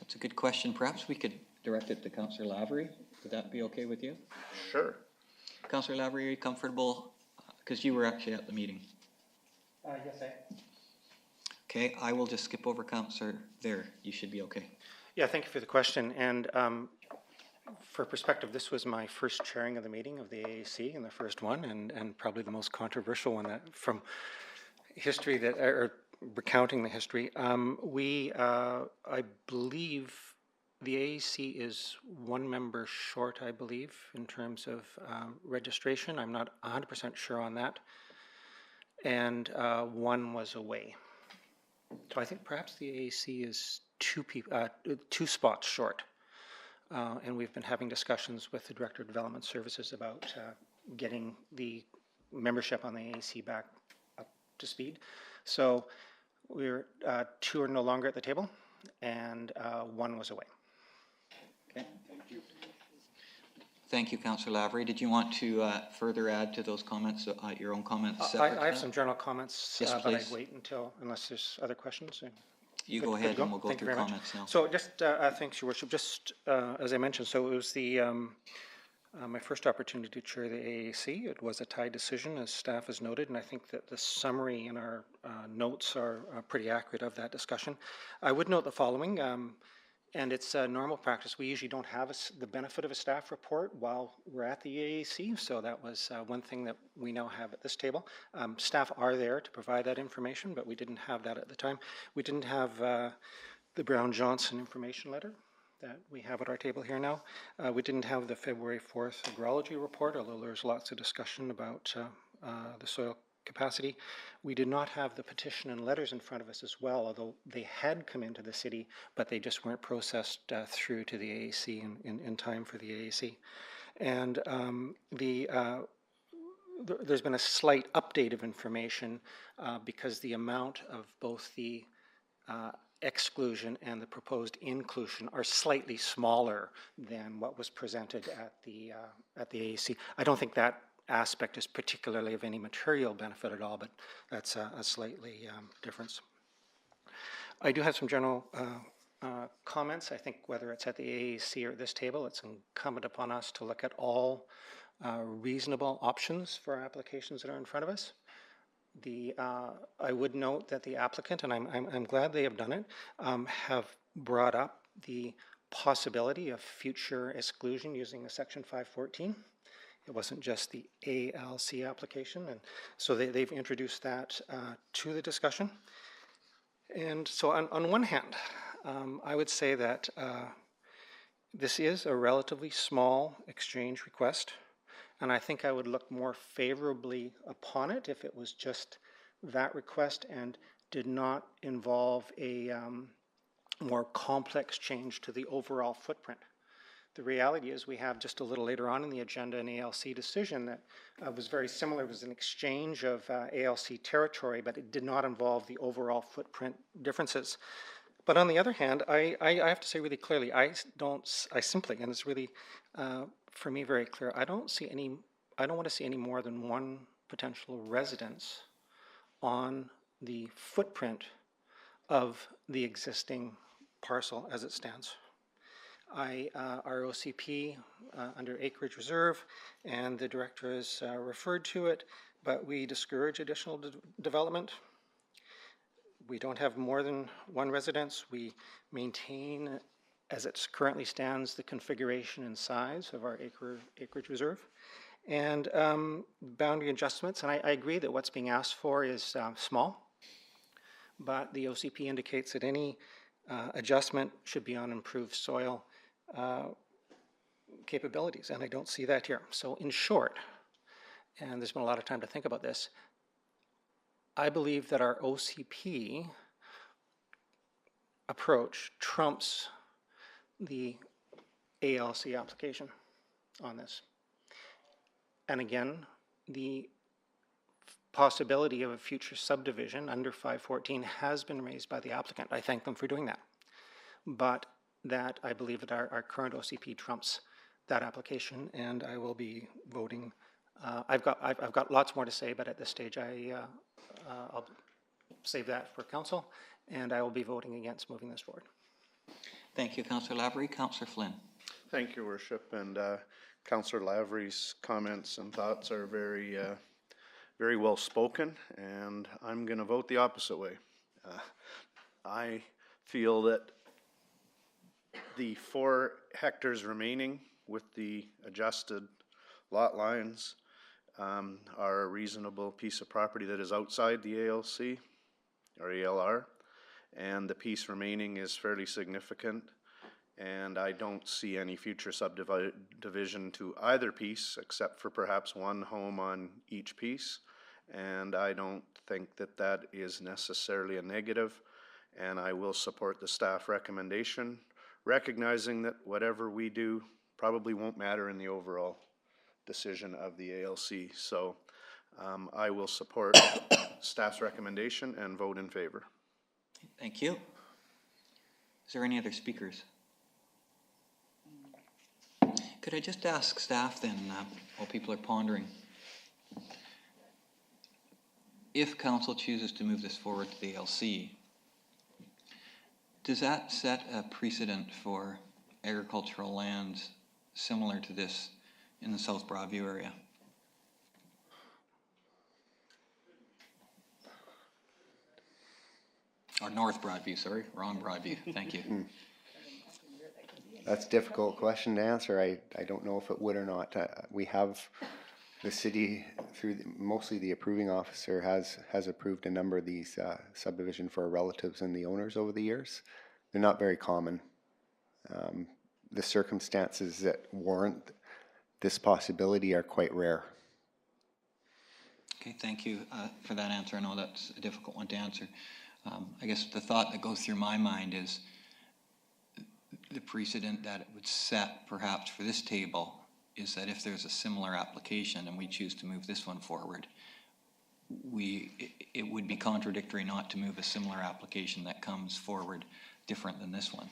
That's a good question. Perhaps we could direct it to Councillor Lavery. Would that be okay with you? Sure. Councillor Lavery, are you comfortable? Because you were actually at the meeting. Yes, I am. Okay, I will just skip over Councillor there. You should be okay. Yeah, thank you for the question. And for perspective, this was my first chairing of the meeting of the AAC, and the first one, and probably the most controversial one that, from history that, or recounting the history. I believe the AAC is one member short, I believe, in terms of registration. I'm not 100% sure on that. And one was away. So I think perhaps the AAC is two spots short. And we've been having discussions with the Director of Development Services about getting the membership on the AAC back up to speed. So we're two are no longer at the table, and one was away. Okay. Thank you. Thank you, Councillor Lavery. Did you want to further add to those comments, your own comments? I have some general comments, yes, but I'd wait unless there's other questions. You go ahead and we'll go through comments now. So just, thanks, Your Worship. Just as I mentioned, so it was the my first opportunity to chair the AAC. It was a tie decision, as staff has noted, and I think that the summary in our notes are pretty accurate of that discussion. I would note the following, and it's normal practice. We usually don't have the benefit of a staff report while we're at the AAC, so that was one thing that we now have at this table. Staff are there to provide that information, but we didn't have that at the time. We didn't have the Brown-Johnson information letter that we have at our table here now. We didn't have the February 4th agrology report, although there's lots of discussion about the soil capacity. We did not have the petition and letters in front of us as well, although they had come into the city, but they just weren't processed through to the AAC in time for the AAC. And there's been a slight update of information because the amount of both the exclusion and the proposed inclusion are slightly smaller than what was presented at the AAC. I don't think that aspect is particularly of any material benefit at all, but that's a slightly difference. I do have some general comments. I think whether it's at the AAC or at this table, it's incumbent upon us to look at all reasonable options for applications that are in front of us. I would note that the applicant, and I'm glad they have done it, have brought up the possibility of future exclusion using a section 514. It wasn't just the ALC application, and so they've introduced that to the discussion. And so on one hand, I would say that this is a relatively small exchange request, and I think I would look more favorably upon it if it was just that request and did not involve a more complex change to the overall footprint. The reality is we have just a little later on in the agenda an ALC decision that was very similar. It was an exchange of ALC territory, but it did not involve the overall footprint differences. But on the other hand, I have to say really clearly, I simply, and it's really for me very clear, I don't want to see any more than one potential residence on the footprint of the existing parcel as it stands. Our OCP under acreage reserve, and the director has referred to it, but we discourage additional development. We don't have more than one residence. We maintain, as it currently stands, the configuration and size of our acreage reserve. And boundary adjustments, and I agree that what's being asked for is small, but the OCP indicates that any adjustment should be on improved soil capabilities, and I don't see that here. So in short, and there's been a lot of time to think about this, I believe that our OCP approach trumps the ALC application on this. And again, the possibility of a future subdivision under 514 has been raised by the applicant. I thank them for doing that. But that I believe that our current OCP trumps that application, and I will be voting. I've got lots more to say, but at this stage I'll save that for council, and I will be voting against moving this forward. Thank you, Councillor Lavery. Councillor Flynn. Thank you, Worship, and Councillor Lavery's comments and thoughts are very, very well spoken, and I'm going to vote the opposite way. I feel that the 4 hectares remaining with the adjusted lot lines are a reasonable piece of property that is outside the ALC or ALR, and the piece remaining is fairly significant, and I don't see any future subdivision to either piece except for perhaps one home on each piece, and I don't think that that is necessarily a negative, and I will support the staff recommendation, recognizing that whatever we do probably won't matter in the overall decision of the ALC. So I will support staff's recommendation and vote in favor. Thank you. Is there any other speakers? Could I just ask staff then, while people are pondering, if council chooses to move this forward to the ALC, does that set a precedent for agricultural lands similar to this in the South Broadview area? Or North Broadview, sorry, wrong Broadview, thank you. That's a difficult question to answer. I don't know if it would or not. We have the city, through mostly the approving officer, has approved a number of these subdivision for our relatives and the owners over the years. They're not very common. The circumstances that warrant this possibility are quite rare. Okay, thank you for that answer. I know that's a difficult one to answer. I guess the thought that goes through my mind is the precedent that it would set perhaps for this table is that if there's a similar application and we choose to move this one forward, it would be contradictory not to move a similar application that comes forward different than this one.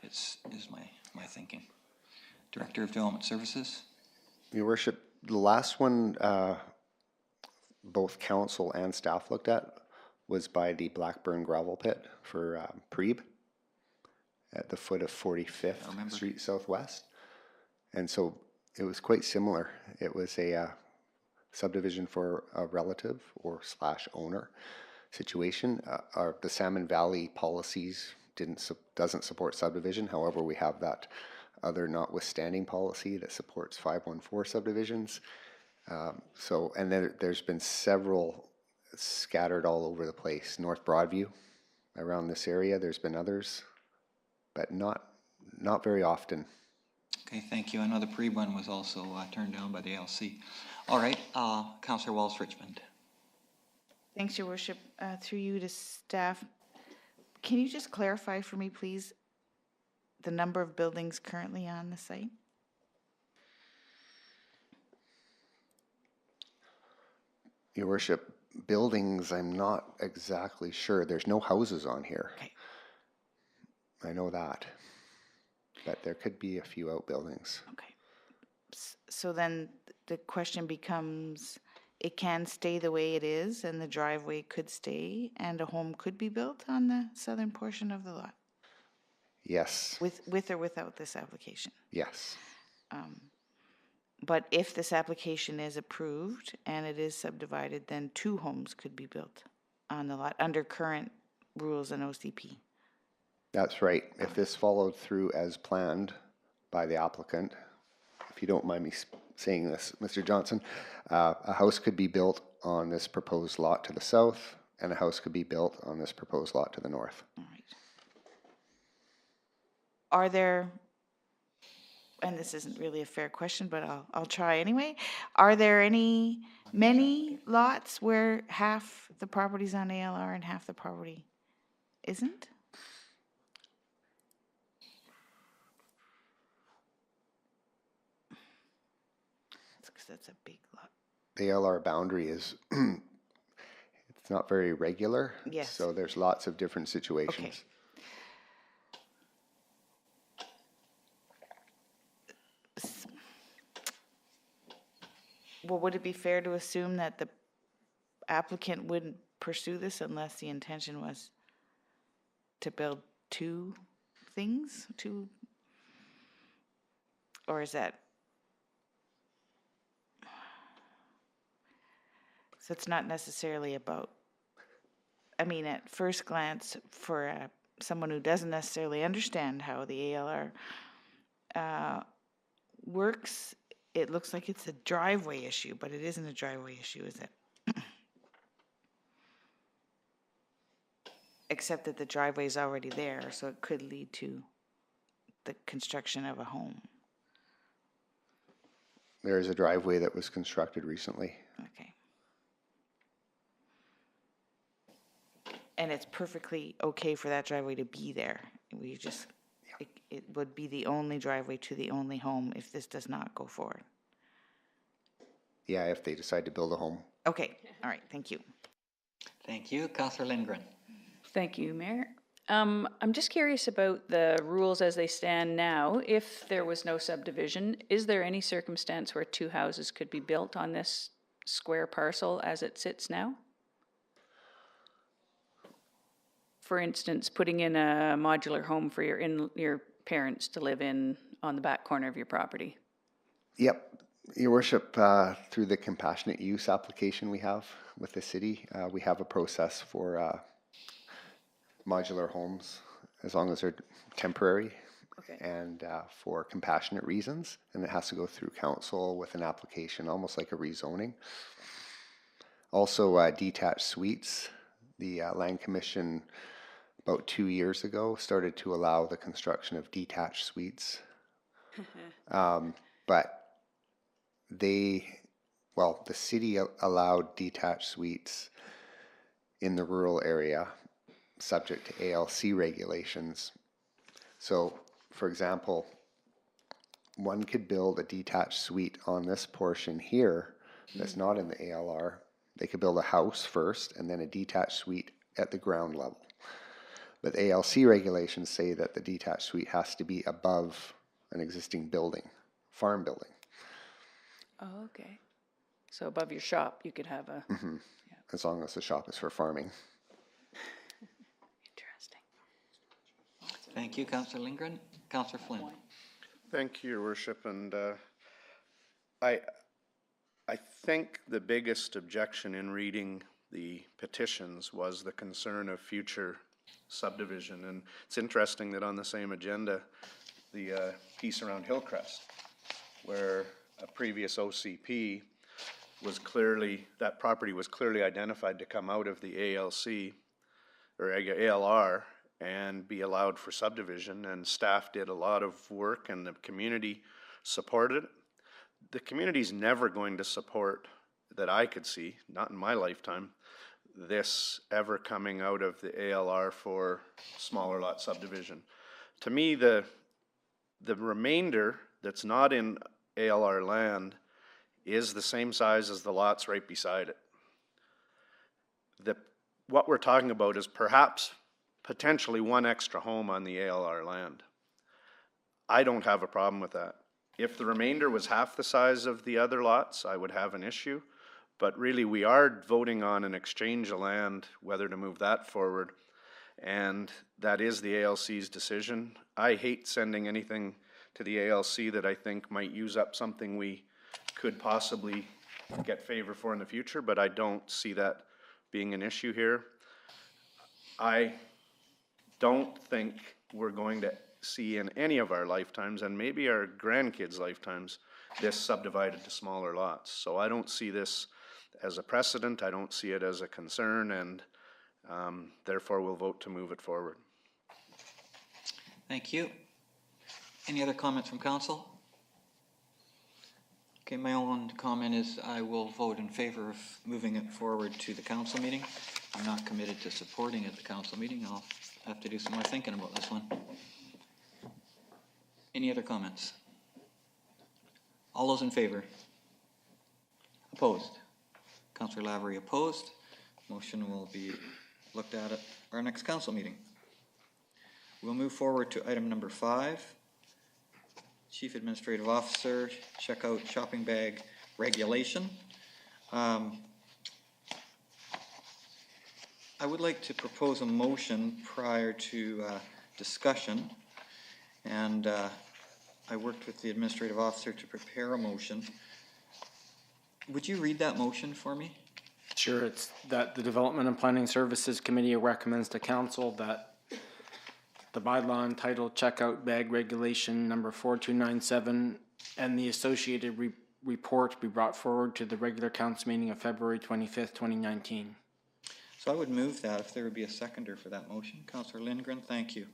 Is my thinking. Director of Development Services. Your Worship, the last one both council and staff looked at was by the Blackburn gravel pit for Preeb at the foot of 45th Street Southwest. And so it was quite similar. It was a subdivision for a relative or /owner situation. The Salmon Valley policies doesn't support subdivision. However, we have that other notwithstanding policy that supports 514 subdivisions. And then there's been several scattered all over the place. North Broadview, around this area, there's been others, but not very often. Okay, thank you. I know the pre one was also turned down by the LC. All right, Councillor Wallace Richmond. Thanks, Your Worship. Through you to staff, can you just clarify for me, please, the number of buildings currently on the site? Your Worship, buildings, I'm not exactly sure. There's no houses on here. Okay. I know that. But there could be a few outbuildings. Okay. So then the question becomes, it can stay the way it is and the driveway could stay and a home could be built on the southern portion of the lot? Yes. With or without this application? Yes. But if this application is approved and it is subdivided, then 2 homes could be built on the lot under current rules and OCP. That's right. If this followed through as planned by the applicant, if you don't mind me saying this, Mr. Johnson, a house could be built on this proposed lot to the south, and a house could be built on this proposed lot to the north. All right. Are there, and this isn't really a fair question, but I'll try anyway. Are there many lots where half the property's on ALR and half the property isn't? That's a big lot. The LR boundary is, it's not very regular. Yes. So there's lots of different situations. Okay. Well, would it be fair to assume that the applicant wouldn't pursue this unless the intention was to build 2 things? Or is that? So it's not necessarily about, I mean, at first glance, for someone who doesn't necessarily understand how the ALR works, it looks like it's a driveway issue, but it isn't a driveway issue, is it? Except that the driveway is already there, so it could lead to the construction of a home. There is a driveway that was constructed recently. Okay. And it's perfectly okay for that driveway to be there. We just, it would be the only driveway to the only home if this does not go forward. Yeah, if they decide to build a home. Okay, all right, thank you. Thank you. Councillor Lindgren. Thank you, Mayor. I'm just curious about the rules as they stand now. If there was no subdivision, is there any circumstance where 2 houses could be built on this square parcel as it sits now? For instance, putting in a modular home for your parents to live in on the back corner of your property. Yep. Your Worship, through the compassionate use application we have with the city, we have a process for modular homes as long as they're temporary. Okay. And for compassionate reasons, and it has to go through council with an application, almost like a rezoning. Also, detached suites. The Land Commission about 2 years ago started to allow the construction of detached suites. But the city allowed detached suites in the rural area subject to ALC regulations. So, for example, one could build a detached suite on this portion here that's not in the ALR. They could build a house first and then a detached suite at the ground level. But ALC regulations say that the detached suite has to be above an existing building, farm building. Oh, okay. So above your shop, you could have a... Mm-hmm. Yeah. As long as the shop is for farming. Interesting. Thank you, Councillor Lindgren. Councillor Flynn. Thank you, Your Worship, and I think the biggest objection in reading the petitions was the concern of future subdivision. And it's interesting that on the same agenda, the piece around Hillcrest, where a previous OCP was clearly, that property was clearly identified to come out of the ALC or ALR and be allowed for subdivision, and staff did a lot of work and the community supported it. The community's never going to support, that I could see, not in my lifetime, this ever coming out of the ALR for smaller lot subdivision. To me, the remainder that's not in ALR land is the same size as the lots right beside it. What we're talking about is perhaps potentially one extra home on the ALR land. I don't have a problem with that. If the remainder was half the size of the other lots, I would have an issue. But really, we are voting on an exchange of land, whether to move that forward. And that is the ALC's decision. I hate sending anything to the ALC that I think might use up something we could possibly get favor for in the future, but I don't see that being an issue here. I don't think we're going to see in any of our lifetimes, and maybe our grandkids' lifetimes, this subdivided to smaller lots. So I don't see this as a precedent. I don't see it as a concern, and therefore we'll vote to move it forward. Thank you. Any other comments from council? Okay, my own comment is I will vote in favor of moving it forward to the council meeting. I'm not committed to supporting it at the council meeting. I'll have to do some more thinking about this one. Any other comments? All those in favor? Opposed? Councillor Lavery opposed. Motion will be looked at our next council meeting. We'll move forward to item number 5. Chief Administrative Officer, checkout shopping bag regulation. I would like to propose a motion prior to discussion, and I worked with the Administrative Officer to prepare a motion. Would you read that motion for me? Sure. It's that the Development and Planning Services Committee recommends to Council that the bylaw entitled Checkout Bag Regulation number 4297 and the associated report be brought forward to the regular council meeting of February 25th, 2019. So I would move that if there would be a seconder for that motion. Councillor Lindgren, thank you.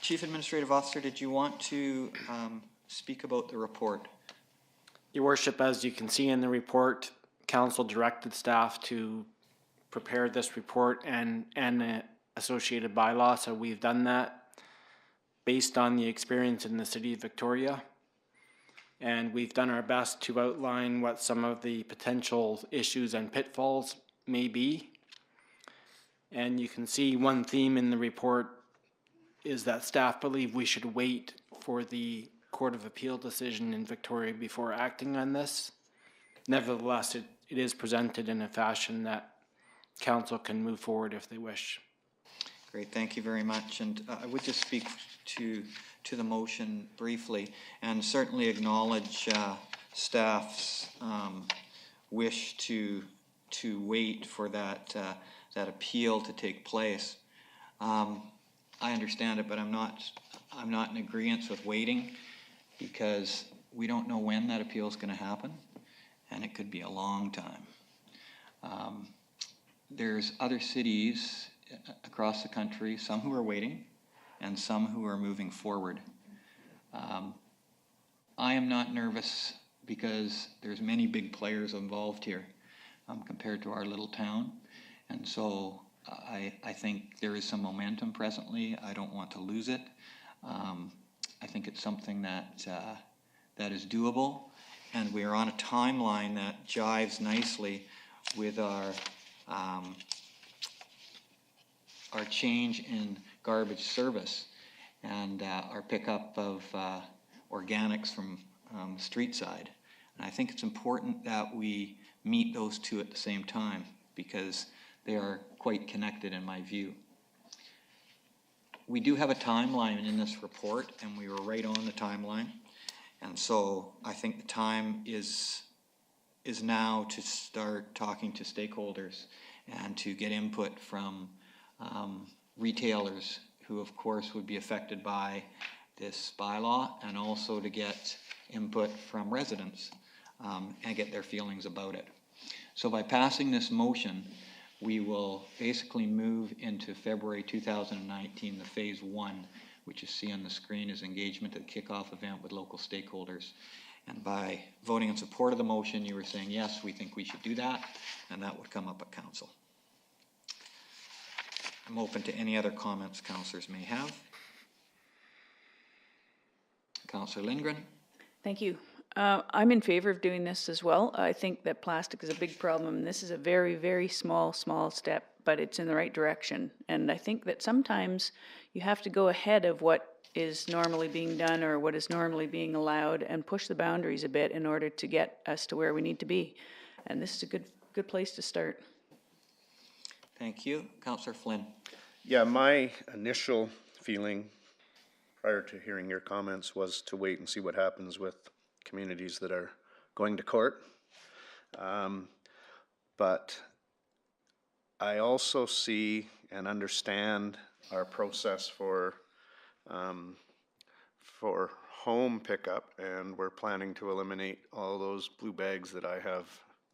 Chief Administrative Officer, did you want to speak about the report? Your Worship, as you can see in the report, Council directed staff to prepare this report and associated bylaw, so we've done that based on the experience in the City of Victoria, and we've done our best to outline what some of the potential issues and pitfalls may be. And you can see one theme in the report is that staff believe we should wait for the Court of Appeal decision in Victoria before acting on this. Nevertheless, it is presented in a fashion that Council can move forward if they wish. Great, thank you very much. And I would just speak to the motion briefly and certainly acknowledge staff's wish to wait for that appeal to take place. I understand it, but I'm not in agreement with waiting because we don't know when that appeal is going to happen, and it could be a long time. There's other cities across the country, some who are waiting and some who are moving forward. I am not nervous because there's many big players involved here compared to our little town, and so I think there is some momentum presently. I don't want to lose it. I think it's something that is doable, and we are on a timeline that jives nicely with our change in garbage service and our pickup of organics from street side. And I think it's important that we meet those two at the same time because they are quite connected in my view. We do have a timeline in this report, and we were right on the timeline. And so I think the time is now to start talking to stakeholders and to get input from retailers who of course would be affected by this bylaw, and also to get input from residents and get their feelings about it. So by passing this motion, we will basically move into February 2019, the phase 1, which you see on the screen is engagement at the kickoff event with local stakeholders. And by voting in support of the motion, you were saying, yes, we think we should do that, and that would come up at council. I'm open to any other comments councillors may have. Councillor Lindgren. Thank you. I'm in favor of doing this as well. I think that plastic is a big problem, and this is a very, very small step, but it's in the right direction. And I think that sometimes you have to go ahead of what is normally being done or what is normally being allowed and push the boundaries a bit in order to get us to where we need to be. And this is a good place to start. Thank you. Councillor Flynn. Yeah, my initial feeling prior to hearing your comments was to wait and see what happens with communities that are going to court. But I also see and understand our process for home pickup, and we're planning to eliminate all those blue bags that I have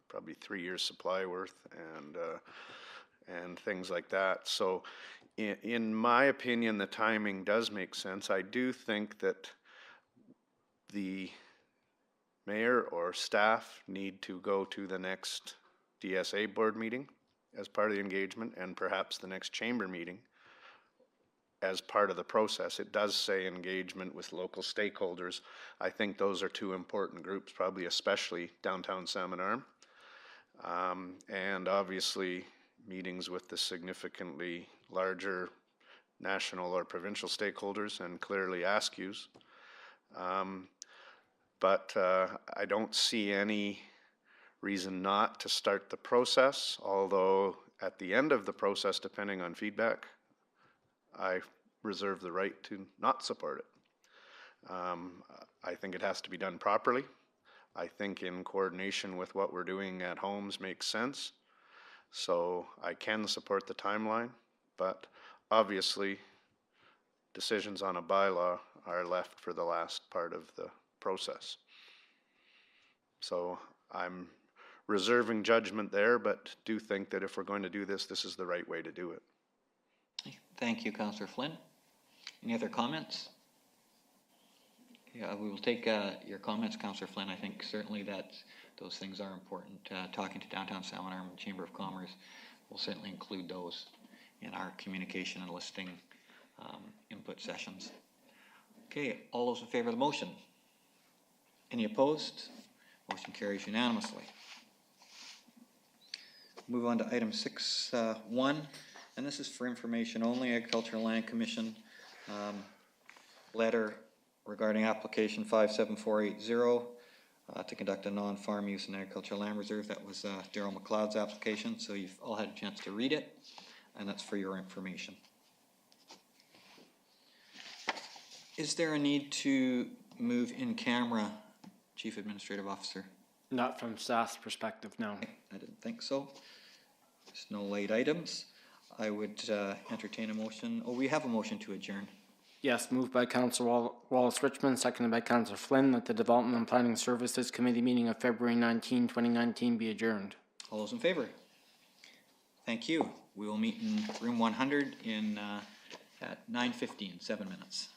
probably 3 years supply worth and things like that. So in my opinion, the timing does make sense. I do think that the mayor or staff need to go to the next DSA board meeting as part of the engagement, and perhaps the next chamber meeting as part of the process. It does say engagement with local stakeholders. I think those are two important groups, probably especially downtown Salmon Arm. And obviously meetings with the significantly larger national or provincial stakeholders, and clearly ASCUs. But I don't see any reason not to start the process, although at the end of the process, depending on feedback, I reserve the right to not support it. I think it has to be done properly. I think in coordination with what we're doing at homes makes sense. So I can support the timeline, but obviously decisions on a bylaw are left for the last part of the process. So I'm reserving judgment there, but do think that if we're going to do this, this is the right way to do it. Thank you, Councillor Flynn. Any other comments? Yeah, we will take your comments, Councillor Flynn. I think certainly that those things are important. Talking to Downtown Salmon Arm and Chamber of Commerce, we'll certainly include those in our communication and listing input sessions. Okay, all those in favor of the motion? Any opposed? Motion carries unanimously. Move on to item 6.1, and this is for information only. Agricultural Land Commission letter regarding application 57480 to conduct a non-farm use in agricultural land reserve. That was Daryl McLeod's application, so you've all had a chance to read it, and that's for your information. Is there a need to move in camera, Chief Administrative Officer? Not from staff's perspective, no. I didn't think so. There's no late items. I would entertain a motion. Oh, we have a motion to adjourn. Yes, moved by Councillor Wallace Richmond, seconded by Councillor Flynn, that the Development and Planning Services Committee meeting of February 19, 2019 be adjourned. All those in favor? Thank you. We will meet in room 100 at 9:15, 7 minutes.